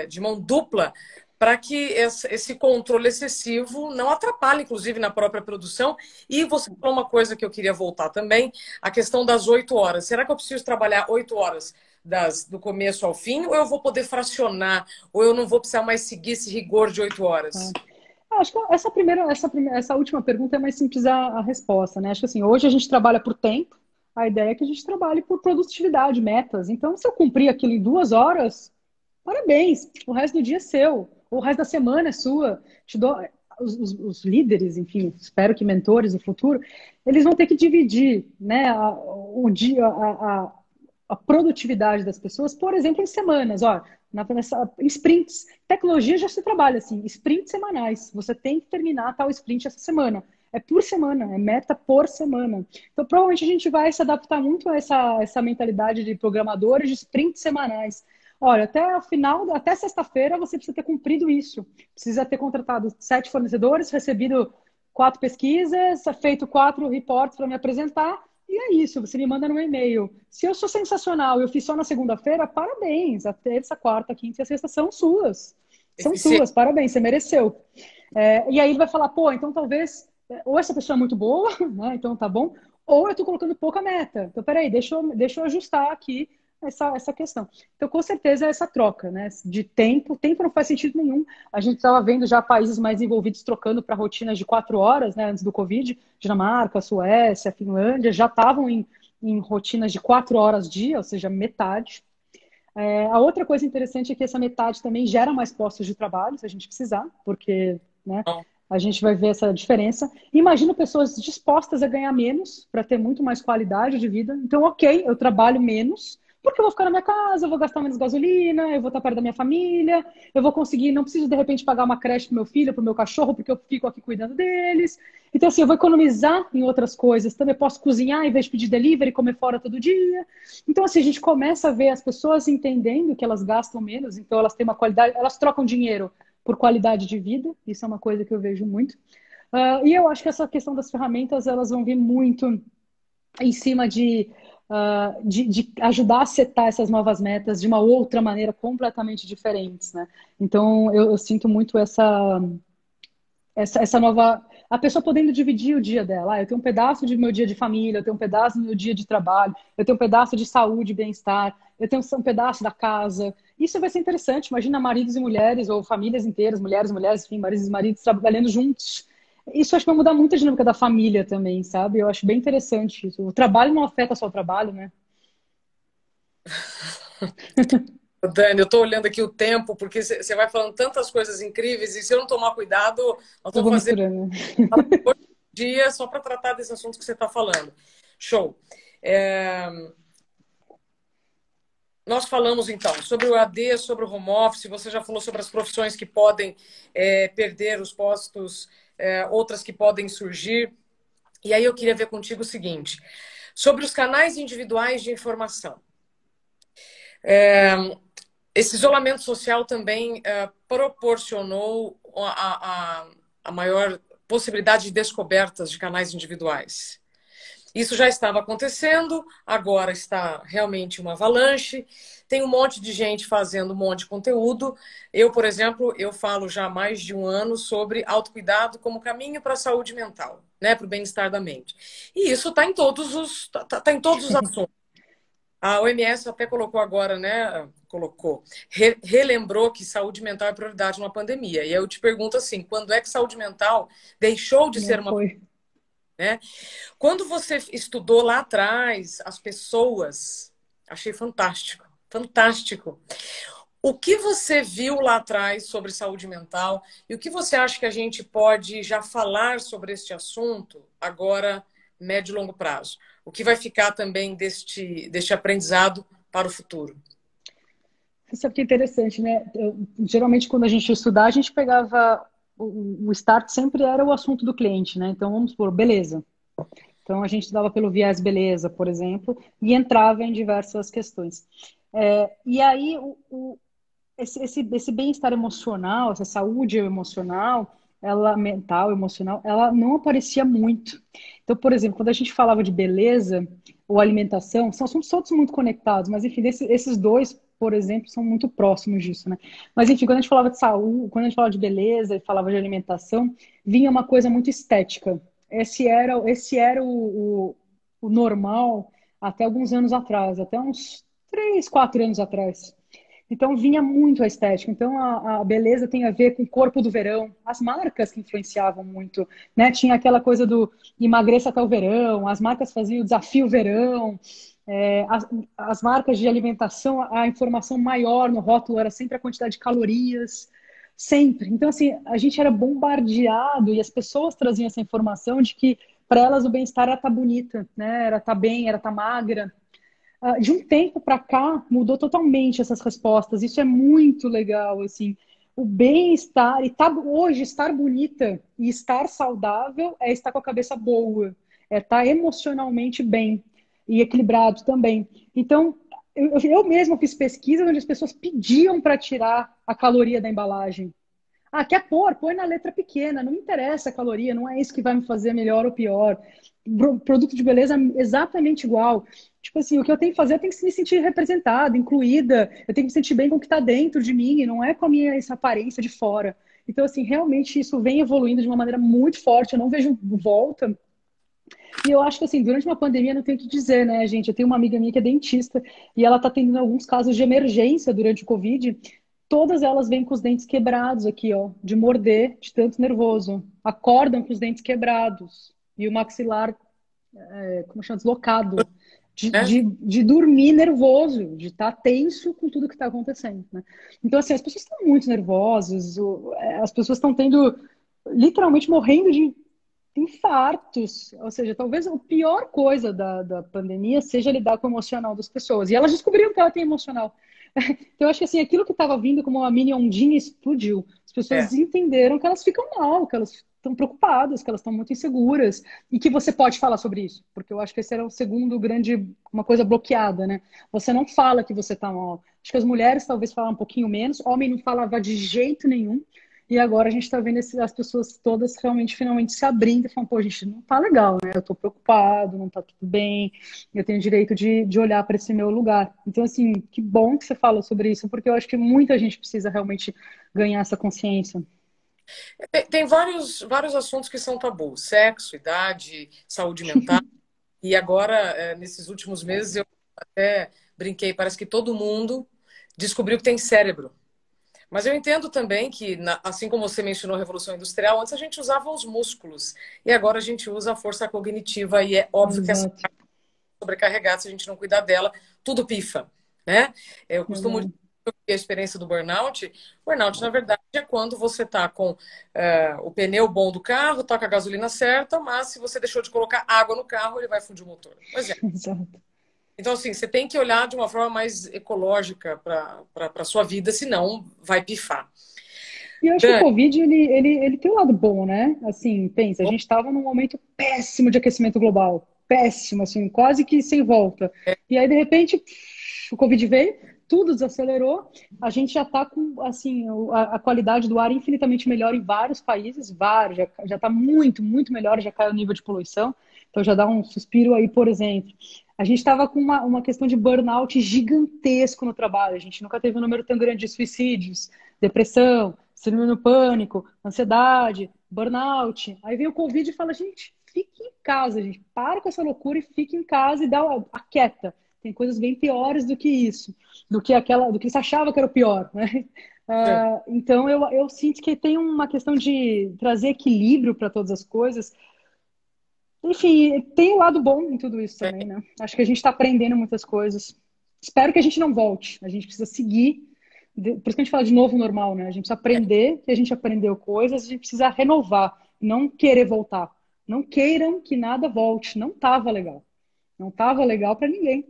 Speaker 1: de mão dupla, para que esse controle excessivo não atrapalhe, inclusive, na própria produção. E você falou uma coisa que eu queria voltar também, a questão das 8 horas. Será que eu preciso trabalhar 8 horas do começo ao fim, ou eu vou poder fracionar, ou eu não vou precisar mais seguir esse rigor de 8 horas?
Speaker 2: Acho que essa última pergunta é mais simples a resposta, né? Acho que assim, hoje a gente trabalha por tempo, a ideia é que a gente trabalhe por produtividade, metas. Então, se eu cumprir aquilo em 2 horas, parabéns, o resto do dia é seu, o resto da semana é sua. Te dou, os líderes, enfim, espero que mentores no futuro, eles vão ter que dividir, né, o dia, a produtividade das pessoas, por exemplo, em semanas. Ó, em sprints. Tecnologia já se trabalha assim, sprints semanais. Você tem que terminar tal sprint essa semana. É por semana, é meta por semana. Então, provavelmente a gente vai se adaptar muito a essa mentalidade de programadores de sprints semanais. Olha, até o final, até sexta-feira, você precisa ter cumprido isso. Precisa ter contratado 7 fornecedores, recebido 4 pesquisas, feito 4 reports para me apresentar. E é isso, você me manda no e-mail. Se eu sou sensacional e eu fiz só na segunda-feira, parabéns. A terça, quarta, quinta e a sexta são suas. São
Speaker 1: Eficiente.
Speaker 2: suas, parabéns, você mereceu. E aí ele vai falar, pô, então talvez, ou essa pessoa é muito boa, né? Então tá bom, ou eu tô colocando pouca meta. Então, peraí, deixa eu ajustar aqui essa questão. Então, com certeza, é essa troca, né? De tempo. Tempo não faz sentido nenhum. A gente estava vendo já países mais envolvidos trocando para rotinas de 4 horas, né? Antes do Covid. Dinamarca, Suécia, Finlândia já estavam em rotinas de 4 horas dia, ou seja, metade. A outra coisa interessante é que essa metade também gera mais postos de trabalho, se a gente precisar, porque, né,
Speaker 1: Bom,
Speaker 2: a gente vai ver essa diferença. Imagino pessoas dispostas a ganhar menos para ter muito mais qualidade de vida. Então, ok, eu trabalho menos, porque eu vou ficar na minha casa, eu vou gastar menos gasolina, eu vou estar perto da minha família, eu vou conseguir, não preciso de repente pagar uma creche para meu filho, para o meu cachorro, porque eu fico aqui cuidando deles. Então, assim, eu vou economizar em outras coisas. Também posso cozinhar em vez de pedir delivery, comer fora todo dia. Então, assim, a gente começa a ver as pessoas entendendo que elas gastam menos, então elas têm uma qualidade, elas trocam dinheiro por qualidade de vida, isso é uma coisa que eu vejo muito. E eu acho que essa questão das ferramentas, elas vão vir muito em cima de ajudar a setar essas novas metas de uma outra maneira completamente diferentes, né? Então, eu sinto muito essa nova. A pessoa podendo dividir o dia dela. Eu tenho um pedaço do meu dia de família, eu tenho um pedaço do meu dia de trabalho, eu tenho um pedaço de saúde e bem-estar, eu tenho um pedaço da casa. Isso vai ser interessante. Imagina maridos e mulheres, ou famílias inteiras, mulheres, mulheres, enfim, maridos e maridos trabalhando juntos. Isso acho que vai mudar muito a dinâmica da família também, sabe? Eu acho bem interessante isso. O trabalho não afeta só o trabalho, né?
Speaker 1: Dani, eu estou olhando aqui o tempo, porque você vai falando tantas coisas incríveis, e se eu não tomar cuidado, nós
Speaker 2: Eu
Speaker 1: vamos
Speaker 2: vou
Speaker 1: fazer
Speaker 2: misturando.
Speaker 1: um dia só para tratar desse assunto que você está falando. Show. É, Nós falamos então sobre o AD, sobre o home office, você já falou sobre as profissões que podem perder os postos, outras que podem surgir. E aí eu queria ver contigo o seguinte: sobre os canais individuais de informação. Esse isolamento social também proporcionou a maior possibilidade de descobertas de canais individuais. Isso já estava acontecendo, agora está realmente uma avalanche. Tem um monte de gente fazendo um monte de conteúdo. Eu, por exemplo, eu falo já há mais de um ano sobre autocuidado como caminho para a saúde mental, né, para o bem-estar da mente. E isso está em todos tá em todos os assuntos. A OMS até colocou agora, né? Relembrou que saúde mental é prioridade numa pandemia. E aí eu te pergunto assim, quando é que saúde mental deixou de
Speaker 2: Não
Speaker 1: ser uma,
Speaker 2: foi.
Speaker 1: né? Quando você estudou lá atrás as pessoas, achei fantástico, fantástico. O que você viu lá atrás sobre saúde mental e o que você acha que a gente pode já falar sobre este assunto agora, médio e longo prazo? O que vai ficar também deste aprendizado para o futuro?
Speaker 2: Você sabe que é interessante, né? Geralmente, quando a gente ia estudar, a gente pegava. O start sempre era o assunto do cliente, né? Então, vamos supor, beleza. Então, a gente estudava pelo viés beleza, por exemplo, e entrava em diversas questões. E aí, esse bem-estar emocional, essa saúde emocional, ela mental, emocional, ela não aparecia muito. Então, por exemplo, quando a gente falava de beleza ou alimentação, são assuntos todos muito conectados, mas enfim, esses dois, por exemplo, são muito próximos disso, né? Mas enfim, quando a gente falava de saúde, quando a gente falava de beleza e falava de alimentação, vinha uma coisa muito estética. Esse era o normal até alguns anos atrás, até uns 3, 4 anos atrás. Então vinha muito a estética. Então a beleza tem a ver com o corpo do verão, as marcas que influenciavam muito, né? Tinha aquela coisa do emagreça até o verão, as marcas faziam o desafio verão, as marcas de alimentação, a informação maior no rótulo era sempre a quantidade de calorias, sempre. Então assim, a gente era bombardeado e as pessoas traziam essa informação de que para elas o bem-estar era estar bonita, né? Era estar bem, era estar magra. De um tempo para cá mudou totalmente essas respostas. Isso é muito legal, assim. O bem-estar e hoje estar bonita e estar saudável é estar com a cabeça boa, é estar emocionalmente bem e equilibrado também. Então, eu mesma fiz pesquisa onde as pessoas pediam para tirar a caloria da embalagem. Ah, quer pôr? Põe na letra pequena, não me interessa a caloria, não é isso que vai me fazer melhor ou pior. Produto de beleza é exatamente igual. Tipo assim, o que eu tenho que fazer, eu tenho que me sentir representada, incluída, eu tenho que me sentir bem com o que está dentro de mim, e não é com a minha essa aparência de fora. Então, assim, realmente isso vem evoluindo de uma maneira muito forte, eu não vejo volta. E eu acho que, assim, durante uma pandemia, não tenho o que dizer, né, gente? Eu tenho uma amiga minha que é dentista, e ela está tendo alguns casos de emergência durante o Covid. Todas elas vêm com os dentes quebrados aqui, ó, de morder, de tanto nervoso. Acordam com os dentes quebrados e o maxilar, como chama, deslocado.
Speaker 1: né?
Speaker 2: de dormir nervoso, de estar tenso com tudo que está acontecendo, né? Então, assim, as pessoas estão muito nervosas, as pessoas estão tendo, literalmente morrendo de infartos. Ou seja, talvez a pior coisa da pandemia seja lidar com o emocional das pessoas. E elas descobriram que ela tem emocional. Então, eu acho que assim, aquilo que estava vindo como uma mini ondinha explodiu. As pessoas
Speaker 1: É.
Speaker 2: entenderam que elas ficam mal, que elas estão preocupadas, que elas estão muito inseguras e que você pode falar sobre isso, porque eu acho que esse era o segundo grande, uma coisa bloqueada, né? Você não fala que você tá mal. Acho que as mulheres talvez falam um pouquinho menos, homem não falava de jeito nenhum. E agora a gente está vendo as pessoas todas realmente, finalmente se abrindo e falando, pô, gente, não tá legal, né? Eu tô preocupado, não tá tudo bem, eu tenho direito de olhar para esse meu lugar. Então, assim, que bom que você fala sobre isso, porque eu acho que muita gente precisa realmente ganhar essa consciência.
Speaker 1: Tem vários assuntos que são tabu: sexo, idade, saúde mental. E agora, nesses últimos meses, eu até brinquei, parece que todo mundo descobriu que tem cérebro. Mas eu entendo também que, assim como você mencionou a Revolução Industrial, antes a gente usava os músculos e agora a gente usa a força cognitiva e é óbvio que essa
Speaker 2: Exato.
Speaker 1: sobrecarregada, se a gente não cuidar dela, tudo pifa, né? Eu costumo dizer
Speaker 2: Exato.
Speaker 1: que a experiência do burnout, burnout, na verdade, é quando você está com o pneu bom do carro, está com a gasolina certa, mas se você deixou de colocar água no carro, ele vai fundir o motor. Pois é.
Speaker 2: Exato.
Speaker 1: Então, assim, você tem que olhar de uma forma mais ecológica para a sua vida, senão vai pifar.
Speaker 2: E eu acho que o
Speaker 1: Dani,
Speaker 2: Covid, ele tem um lado bom, né? Assim, pensa, a gente estava num momento péssimo de aquecimento global. Péssimo, assim, quase que sem volta. E aí, de repente, o Covid veio, tudo desacelerou. A gente já está com, assim, a qualidade do ar infinitamente melhor em vários países, vários. Já está muito, muito melhor, já caiu o nível de poluição. Então, já dá um suspiro aí, por exemplo. A gente estava com uma questão de burnout gigantesco no trabalho. A gente nunca teve um número tão grande de suicídios, depressão, síndrome do pânico, ansiedade, burnout. Aí vem o Covid e fala, gente, fique em casa, gente. Para com essa loucura e fique em casa e dá a quieta. Tem coisas bem piores do que isso, do que você achava que era o pior, né? Então eu sinto que tem uma questão de trazer equilíbrio para todas as coisas. Enfim, tem um lado bom em tudo isso também, né? Acho que a gente está aprendendo muitas coisas. Espero que a gente não volte. A gente precisa seguir. Por isso que a gente fala de novo normal, né? A gente precisa aprender que a gente aprendeu coisas, a gente precisa renovar, não querer voltar. Não queiram que nada volte. Não estava legal. Não estava legal para ninguém.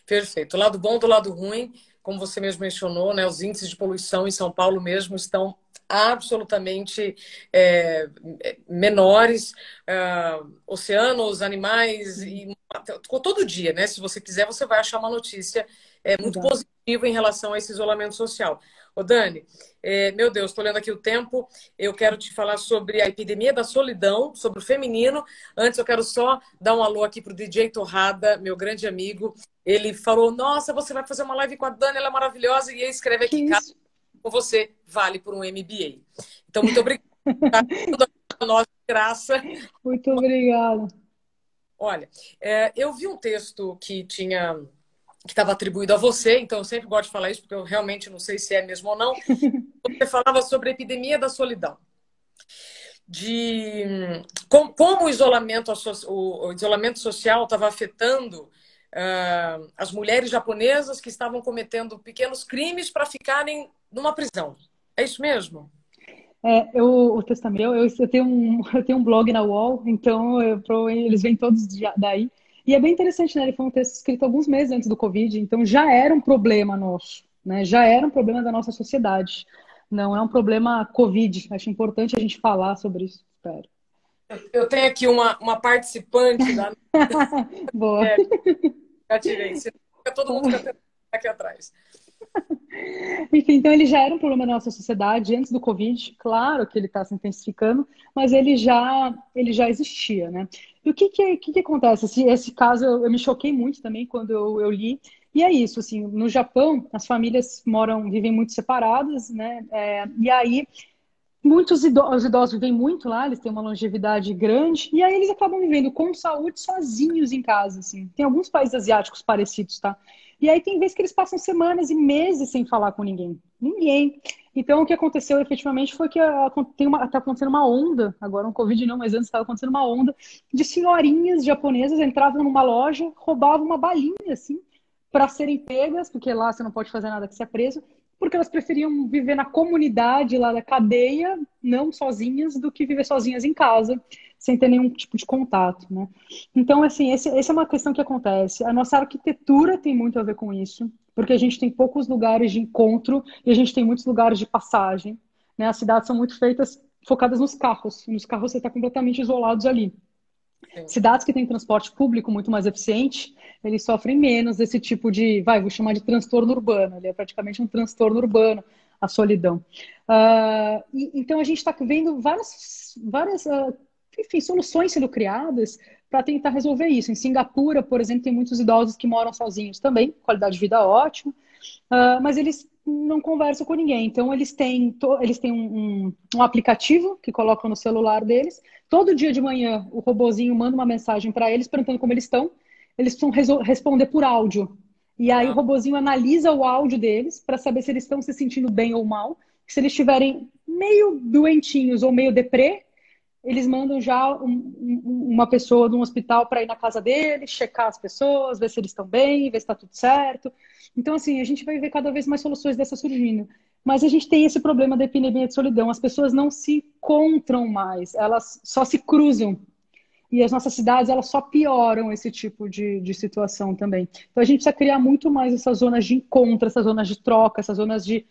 Speaker 1: perfeito. O lado bom do lado ruim, como você mesmo mencionou, né? Os índices de poluição em São Paulo mesmo estão absolutamente menores. Oceanos, animais, e todo dia, né? Se você quiser, você vai achar uma notícia muito
Speaker 2: Exato.
Speaker 1: positiva em relação a esse isolamento social. Ô Dani, meu Deus, estou lendo aqui o tempo. Eu quero te falar sobre a epidemia da solidão, sobre o feminino. Antes, eu quero só dar um alô aqui para o DJ Torrada, meu grande amigo. Ele falou: Nossa, você vai fazer uma live com a Dani, ela é maravilhosa. E ele escreve
Speaker 2: Que
Speaker 1: aqui: Cara,
Speaker 2: isso?
Speaker 1: com você vale por um MBA. Então, muito obrigada. A nossa graça.
Speaker 2: Muito obrigada.
Speaker 1: Olha, eu vi um texto que estava atribuído a você, então eu sempre gosto de falar isso, porque eu realmente não sei se é mesmo ou não. Você falava sobre a epidemia da solidão, de como o isolamento social estava afetando as mulheres japonesas que estavam cometendo pequenos crimes para ficarem numa prisão. É isso mesmo?
Speaker 2: O texto é meu, eu tenho um blog na UOL, então eles vêm todos daí. E é bem interessante, né? Ele foi um texto escrito alguns meses antes do Covid, então já era um problema nosso, né? Já era um problema da nossa sociedade. Não é um problema Covid. Acho importante a gente falar sobre isso. Espero.
Speaker 1: Eu tenho aqui uma participante da.
Speaker 2: Boa.
Speaker 1: É, já tirei. Senão fica todo mundo cantando aqui atrás.
Speaker 2: Enfim, então ele já era um problema da nossa sociedade antes do Covid. Claro que ele está se intensificando, mas ele já existia, né? E o que acontece? Esse caso eu me choquei muito também quando eu li. E é isso, assim, no Japão as famílias vivem muito separadas, né? E aí os idosos vivem muito lá, eles têm uma longevidade grande, e aí eles acabam vivendo com saúde sozinhos em casa, assim. Tem alguns países asiáticos parecidos, tá? E aí tem vezes que eles passam semanas e meses sem falar com ninguém. Ninguém. Então, o que aconteceu efetivamente foi que tá acontecendo uma onda, agora um Covid não, mas antes estava acontecendo uma onda de senhorinhas japonesas entravam numa loja, roubavam uma balinha, assim, para serem pegas, porque lá você não pode fazer nada que ser preso, porque elas preferiam viver na comunidade lá da cadeia, não sozinhas, do que viver sozinhas em casa, sem ter nenhum tipo de contato, né? Então, assim, essa é uma questão que acontece. A nossa arquitetura tem muito a ver com isso, porque a gente tem poucos lugares de encontro e a gente tem muitos lugares de passagem, né? As cidades são muito feitas, focadas nos carros. E nos carros você está completamente isolados ali.
Speaker 1: Sim.
Speaker 2: Cidades que têm transporte público muito mais eficiente, eles sofrem menos desse tipo de, vou chamar de transtorno urbano. Ele é praticamente um transtorno urbano, a solidão. Então a gente está vendo enfim, soluções sendo criadas para tentar resolver isso. Em Singapura, por exemplo, tem muitos idosos que moram sozinhos também, qualidade de vida ótima, mas eles não conversam com ninguém. Então, eles têm um aplicativo que colocam no celular deles. Todo dia de manhã, o robozinho manda uma mensagem para eles perguntando como eles estão. Eles precisam responder por áudio. E aí, o
Speaker 1: Tá.
Speaker 2: robozinho analisa o áudio deles para saber se eles estão se sentindo bem ou mal. Se eles estiverem meio doentinhos ou meio deprê, eles mandam já uma pessoa de um hospital para ir na casa deles, checar as pessoas, ver se eles estão bem, ver se está tudo certo. Então, assim, a gente vai ver cada vez mais soluções dessas surgindo. Mas a gente tem esse problema da epidemia de solidão. As pessoas não se encontram mais, elas só se cruzam. E as nossas cidades, elas só pioram esse tipo de situação também. Então, a gente precisa criar muito mais essas zonas de encontro, essas zonas de troca, essas zonas de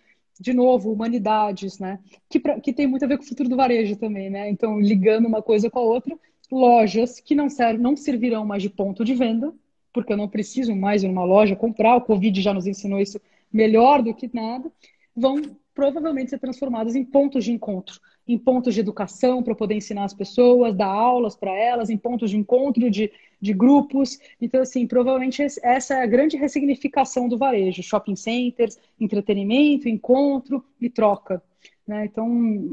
Speaker 2: novo, humanidades, né? Que tem muito a ver com o futuro do varejo também, né? Então, ligando uma coisa com a outra, lojas que não servirão mais de ponto de venda, porque eu não preciso mais ir numa loja comprar, o Covid já nos ensinou isso melhor do que nada, vão provavelmente ser transformadas em pontos de encontro, em pontos de educação para poder ensinar as pessoas, dar aulas para elas, em pontos de encontro de grupos. Então, assim, provavelmente essa é a grande ressignificação do varejo: shopping centers, entretenimento, encontro e troca. Né? Então,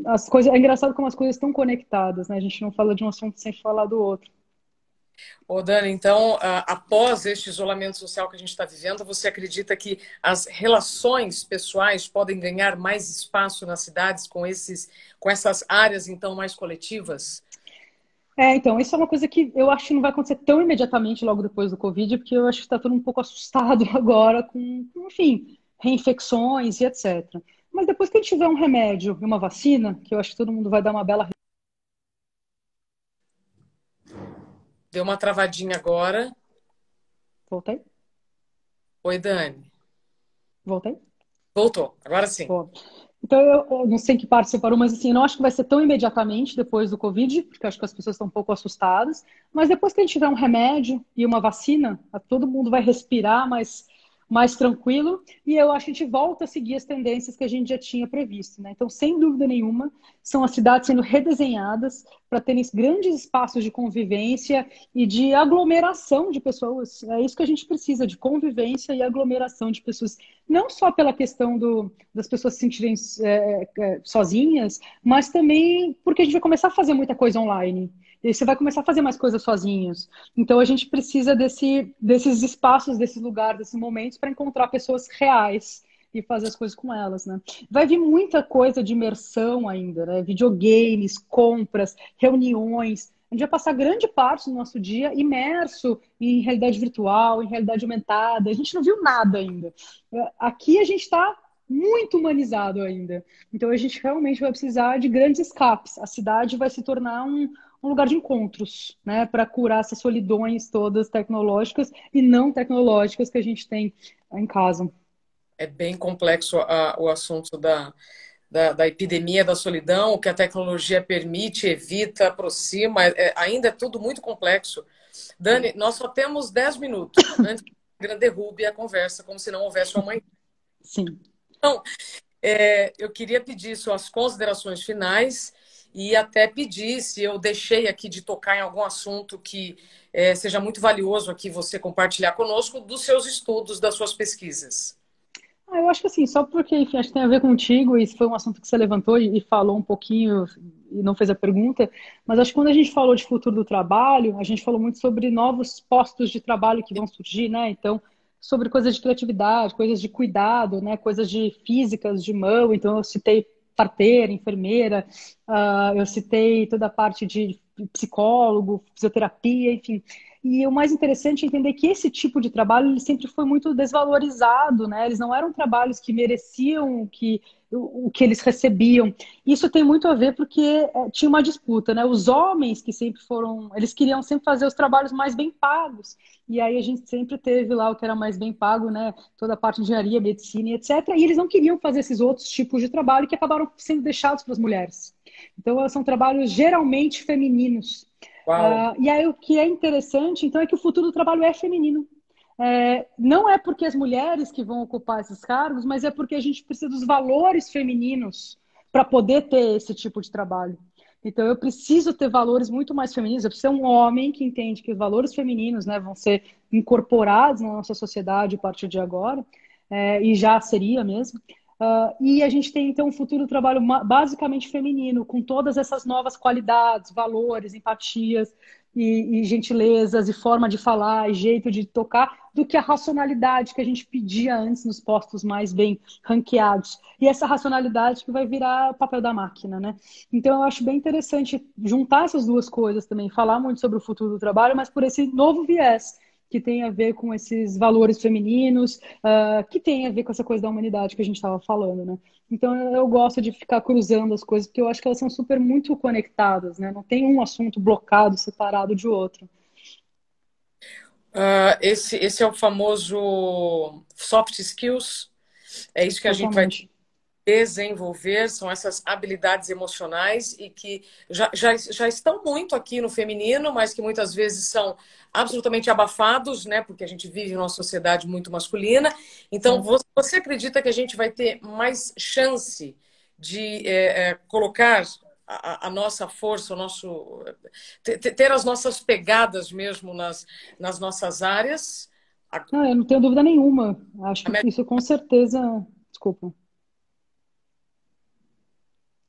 Speaker 2: é engraçado como as coisas estão conectadas, né? A gente não fala de um assunto sem falar do outro.
Speaker 1: Ô, Dani, então, após este isolamento social que a gente está vivendo, você acredita que as relações pessoais podem ganhar mais espaço nas cidades com essas áreas, então, mais coletivas?
Speaker 2: Então, isso é uma coisa que eu acho que não vai acontecer tão imediatamente logo depois do Covid, porque eu acho que está todo mundo um pouco assustado agora enfim, reinfecções e etc. Mas depois que a gente tiver um remédio e uma vacina, que eu acho que todo mundo vai dar uma bela.
Speaker 1: Deu uma travadinha agora.
Speaker 2: Voltei?
Speaker 1: Oi, Dani.
Speaker 2: Voltei?
Speaker 1: Voltou, agora sim.
Speaker 2: Bom, então, eu não sei em que parte você parou, mas assim, eu não acho que vai ser tão imediatamente depois do Covid, porque eu acho que as pessoas estão um pouco assustadas. Mas depois que a gente tiver um remédio e uma vacina, todo mundo vai respirar mais tranquilo. E eu acho que a gente volta a seguir as tendências que a gente já tinha previsto, né? Então, sem dúvida nenhuma, são as cidades sendo redesenhadas para terem grandes espaços de convivência e de aglomeração de pessoas. É isso que a gente precisa, de convivência e aglomeração de pessoas. Não só pela questão das pessoas se sentirem sozinhas, mas também porque a gente vai começar a fazer muita coisa online. E você vai começar a fazer mais coisas sozinhos. Então a gente precisa desses espaços, desses lugares, desses momentos para encontrar pessoas reais e fazer as coisas com elas, né? Vai vir muita coisa de imersão ainda, né? Videogames, compras, reuniões. A gente vai passar grande parte do nosso dia imerso em realidade virtual, em realidade aumentada. A gente não viu nada ainda. Aqui a gente está muito humanizado ainda. Então a gente realmente vai precisar de grandes escapes. A cidade vai se tornar um lugar de encontros, né? Para curar essas solidões todas tecnológicas e não tecnológicas que a gente tem em casa.
Speaker 1: É bem complexo o assunto da epidemia da solidão, o que a tecnologia permite, evita, aproxima, ainda é tudo muito complexo. Dani, nós só temos 10 minutos antes que a Instagram derrube a conversa, como se não houvesse um amanhã.
Speaker 2: Sim.
Speaker 1: Então, eu queria pedir suas considerações finais e até pedir se eu deixei aqui de tocar em algum assunto que seja muito valioso aqui você compartilhar conosco dos seus estudos, das suas pesquisas.
Speaker 2: Eu acho que assim, só porque, enfim, acho que tem a ver contigo, e foi um assunto que você levantou e falou um pouquinho e não fez a pergunta, mas acho que quando a gente falou de futuro do trabalho, a gente falou muito sobre novos postos de trabalho que vão surgir, né? Então, sobre coisas de criatividade, coisas de cuidado, né? Coisas de físicas, de mão. Então, eu citei parteira, enfermeira, eu citei toda a parte de psicólogo, fisioterapia, enfim. E o mais interessante é entender que esse tipo de trabalho ele sempre foi muito desvalorizado, né? Eles não eram trabalhos que mereciam o que eles recebiam. Isso tem muito a ver porque tinha uma disputa, né? Os homens que sempre foram, eles queriam sempre fazer os trabalhos mais bem pagos. E aí a gente sempre teve lá o que era mais bem pago, né? Toda a parte de engenharia, medicina e etc. E eles não queriam fazer esses outros tipos de trabalho que acabaram sendo deixados para as mulheres. Então, são trabalhos geralmente femininos.
Speaker 1: Uau!
Speaker 2: E aí o que é interessante, então, é que o futuro do trabalho é feminino. Não é porque as mulheres que vão ocupar esses cargos, mas é porque a gente precisa dos valores femininos para poder ter esse tipo de trabalho. Então, eu preciso ter valores muito mais femininos. Eu preciso ser um homem que entende que os valores femininos, né, vão ser incorporados na nossa sociedade a partir de agora, e já seria mesmo. E a gente tem, então, um futuro do trabalho basicamente feminino, com todas essas novas qualidades, valores, empatias e gentilezas, e forma de falar, e jeito de tocar, do que a racionalidade que a gente pedia antes nos postos mais bem ranqueados. E essa racionalidade que vai virar o papel da máquina, né? Então, eu acho bem interessante juntar essas duas coisas também, falar muito sobre o futuro do trabalho, mas por esse novo viés que tem a ver com esses valores femininos, que tem a ver com essa coisa da humanidade que a gente estava falando, né? Então eu gosto de ficar cruzando as coisas, porque eu acho que elas são super muito conectadas, né? Não tem um assunto blocado, separado de outro.
Speaker 1: Esse é o famoso soft skills. É isso que a gente vai
Speaker 2: Totalmente.
Speaker 1: desenvolver, são essas habilidades emocionais e que já estão muito aqui no feminino, mas que muitas vezes são absolutamente abafados, né? Porque a gente vive numa sociedade muito masculina. Então,
Speaker 2: É.
Speaker 1: você acredita que a gente vai ter mais chance de colocar a nossa força, o nosso ter as nossas pegadas mesmo nas nossas áreas?
Speaker 2: Não, eu não tenho dúvida nenhuma. Acho que isso com certeza. Desculpa,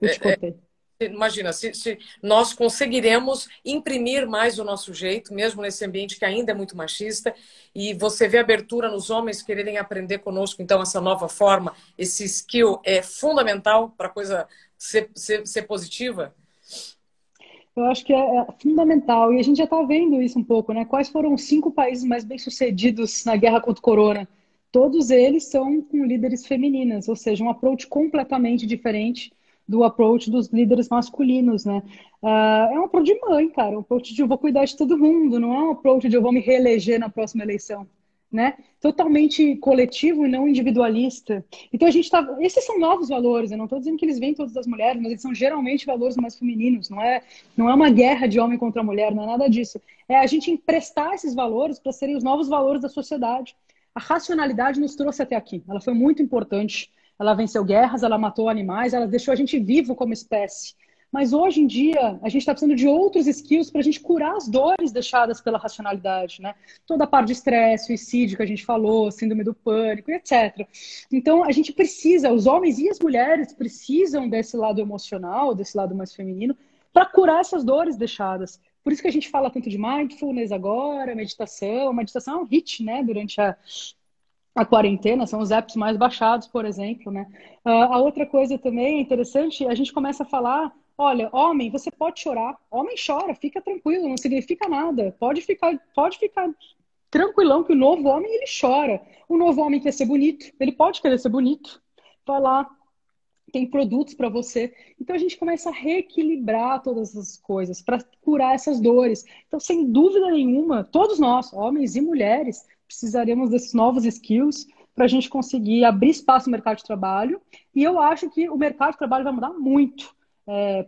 Speaker 2: eu te cortei.
Speaker 1: Imagina, se nós conseguiremos imprimir mais o nosso jeito, mesmo nesse ambiente que ainda é muito machista, e você vê abertura nos homens quererem aprender conosco, então essa nova forma, esse skill é fundamental para a coisa ser positiva?
Speaker 2: Eu acho que é fundamental. E a gente já está vendo isso um pouco, né? Quais foram os 5 países mais bem-sucedidos na guerra contra o corona? Todos eles são com líderes femininas, ou seja, um approach completamente diferente do approach dos líderes masculinos, né? É um approach de mãe, cara. Um approach de eu vou cuidar de todo mundo, não é um approach de eu vou me reeleger na próxima eleição, né? Totalmente coletivo e não individualista. Então a gente tá. Esses são novos valores. Eu não estou dizendo que eles vêm todos das mulheres, mas eles são geralmente valores mais femininos. Não é uma guerra de homem contra mulher, não é nada disso. É a gente emprestar esses valores para serem os novos valores da sociedade. A racionalidade nos trouxe até aqui. Ela foi muito importante. Ela venceu guerras, ela matou animais, ela deixou a gente vivo como espécie. Mas hoje em dia, a gente está precisando de outros skills para a gente curar as dores deixadas pela racionalidade, né? Toda a parte de estresse, suicídio que a gente falou, síndrome do pânico, etc. Então, a gente precisa, os homens e as mulheres precisam desse lado emocional, desse lado mais feminino, para curar essas dores deixadas. Por isso que a gente fala tanto de mindfulness agora, meditação. A meditação é um hit, né? Durante a quarentena, são os apps mais baixados, por exemplo, né? A outra coisa também interessante, a gente começa a falar, olha, homem, você pode chorar, homem chora, fica tranquilo, não significa nada, pode ficar tranquilão que o novo homem, ele chora. O novo homem quer ser bonito, ele pode querer ser bonito, vai lá, tem produtos para você. Então a gente começa a reequilibrar todas as coisas para curar essas dores. Então, sem dúvida nenhuma, todos nós, homens e mulheres, precisaremos desses novos skills para a gente conseguir abrir espaço no mercado de trabalho. E eu acho que o mercado de trabalho vai mudar muito.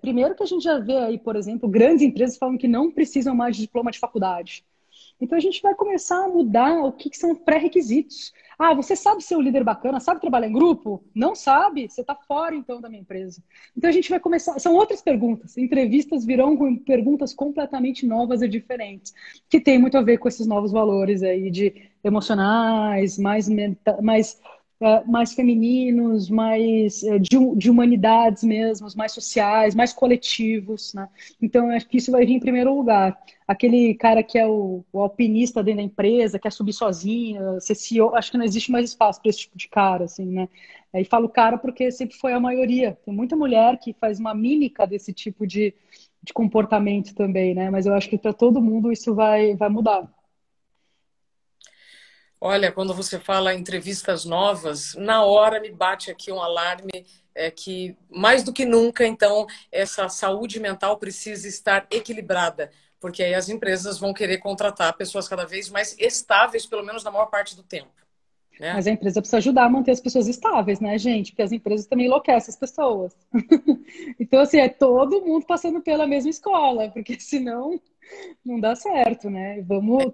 Speaker 2: Primeiro que a gente já vê aí, por exemplo, grandes empresas falando que não precisam mais de diploma de faculdade. Então a gente vai começar a mudar o que são pré-requisitos. Ah, você sabe ser um líder bacana, sabe trabalhar em grupo? Não sabe? Você está fora então da minha empresa. Então a gente vai começar. São outras perguntas. Entrevistas virão com perguntas completamente novas e diferentes, que tem muito a ver com esses novos valores aí de emocionais, mais mais femininos, mais de humanidades mesmo, mais sociais, mais coletivos, né? Então, eu acho que isso vai vir em primeiro lugar. Aquele cara que é o alpinista dentro da empresa, quer subir sozinho, ser CEO, acho que não existe mais espaço para esse tipo de cara, assim, né? E falo cara porque sempre foi a maioria. Tem muita mulher que faz uma mímica desse tipo de comportamento também, né? Mas eu acho que para todo mundo isso vai mudar.
Speaker 1: Olha, quando você fala em entrevistas novas, na hora me bate aqui um alarme que, mais do que nunca, então, essa saúde mental precisa estar equilibrada, porque aí as empresas vão querer contratar pessoas cada vez mais estáveis, pelo menos na maior parte do tempo, né?
Speaker 2: Mas a empresa precisa ajudar a manter as pessoas estáveis, né, gente? Porque as empresas também enlouquecem as pessoas. Então, assim, é todo mundo passando pela mesma escola, porque senão não dá certo, né?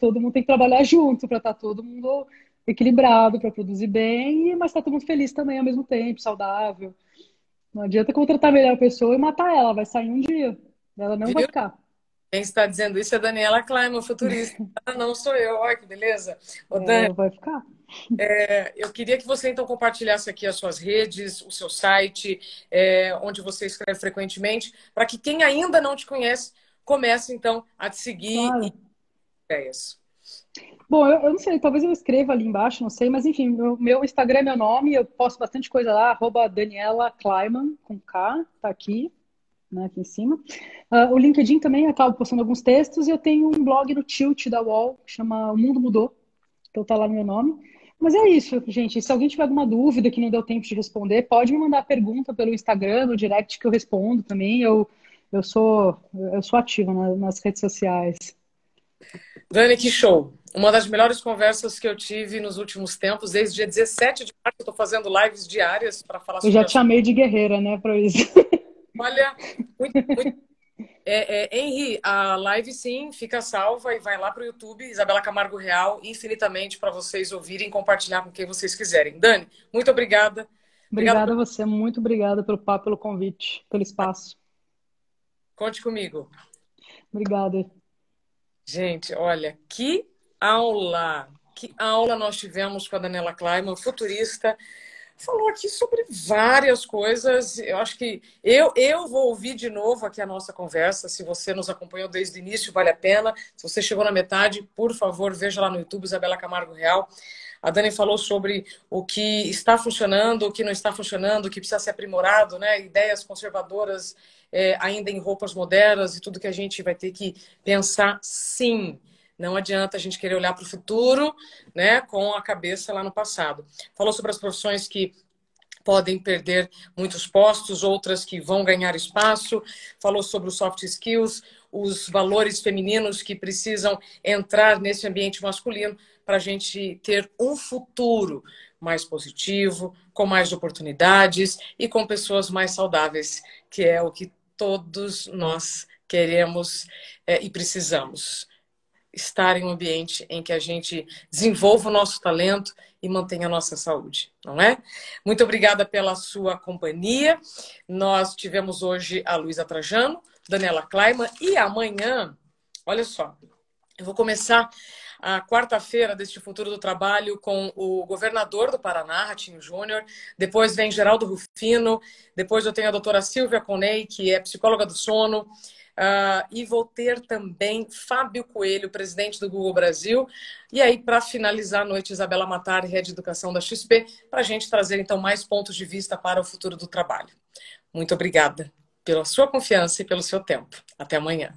Speaker 2: Todo mundo tem que trabalhar junto para estar todo mundo equilibrado, para produzir bem, mas estar todo mundo feliz também ao mesmo tempo, saudável. Não adianta contratar a melhor pessoa e matar ela, vai sair um dia. Ela não vai
Speaker 1: Viu?
Speaker 2: ficar.
Speaker 1: Quem está dizendo isso é a Daniela Kleiman, futurista. Ah, não sou eu. Olha que beleza. Ô,
Speaker 2: Ela
Speaker 1: Dani,
Speaker 2: não vai ficar.
Speaker 1: eu queria que você então compartilhasse aqui as suas redes, o seu site, onde você escreve frequentemente, para que quem ainda não te conhece comece então a te seguir e
Speaker 2: Claro.
Speaker 1: ideias.
Speaker 2: Bom, eu não sei, talvez eu escreva ali embaixo, não sei, mas enfim, meu Instagram é meu nome, eu posto bastante coisa lá, @Daniela Kleiman, com K, tá aqui, né, aqui em cima. O LinkedIn também, eu acabo postando alguns textos, e eu tenho um blog no Tilt da UOL, que chama O Mundo Mudou, então tá lá no meu nome. Mas é isso, gente, se alguém tiver alguma dúvida que não deu tempo de responder, pode me mandar pergunta pelo Instagram, no direct que eu respondo também, eu sou, eu sou ativa nas redes sociais.
Speaker 1: Dani, que show! Uma das melhores conversas que eu tive nos últimos tempos, desde o dia 17 de março, eu estou fazendo lives diárias para falar
Speaker 2: Eu já
Speaker 1: sobre
Speaker 2: te
Speaker 1: as.
Speaker 2: chamei de guerreira, né, para isso.
Speaker 1: Olha, muito, muito. Henri, a live sim fica salva e vai lá para o YouTube, Isabela Camargo Real, infinitamente para vocês ouvirem e compartilhar com quem vocês quiserem. Dani, muito obrigada. Obrigada
Speaker 2: Obrigada
Speaker 1: por.
Speaker 2: a você, muito obrigada pelo papo, pelo convite, pelo espaço.
Speaker 1: Conte comigo.
Speaker 2: Obrigada.
Speaker 1: Gente, olha, que aula! Que aula nós tivemos com a Daniela Kleiman, futurista. Falou aqui sobre várias coisas. Eu acho que eu vou ouvir de novo aqui a nossa conversa. Se você nos acompanhou desde o início, vale a pena. Se você chegou na metade, por favor, veja lá no YouTube, Isabela Camargo Real. A Dani falou sobre o que está funcionando, o que não está funcionando, o que precisa ser aprimorado, né? Ideias conservadoras ainda em roupas modernas e tudo que a gente vai ter que pensar, sim. Não adianta a gente querer olhar para o futuro, né, com a cabeça lá no passado. Falou sobre as profissões que podem perder muitos postos, outras que vão ganhar espaço. Falou sobre os soft skills, os valores femininos que precisam entrar nesse ambiente masculino para a gente ter um futuro mais positivo, com mais oportunidades e com pessoas mais saudáveis, que é o que todos nós queremos e precisamos estar em um ambiente em que a gente desenvolva o nosso talento e mantenha a nossa saúde, não é? Muito obrigada pela sua companhia. Nós tivemos hoje a Luísa Trajano, Daniela Kleiman e amanhã, olha só, eu vou começar a quarta-feira deste Futuro do Trabalho com o governador do Paraná, Ratinho Júnior. Depois vem Geraldo Rufino. Depois eu tenho a doutora Silvia Coney, que é psicóloga do sono. E vou ter também Fábio Coelho, presidente do Google Brasil. E aí, para finalizar a noite, Isabela Matar, Head de Educação da XP, para a gente trazer, então, mais pontos de vista para o futuro do trabalho. Muito obrigada pela sua confiança e pelo seu tempo. Até amanhã.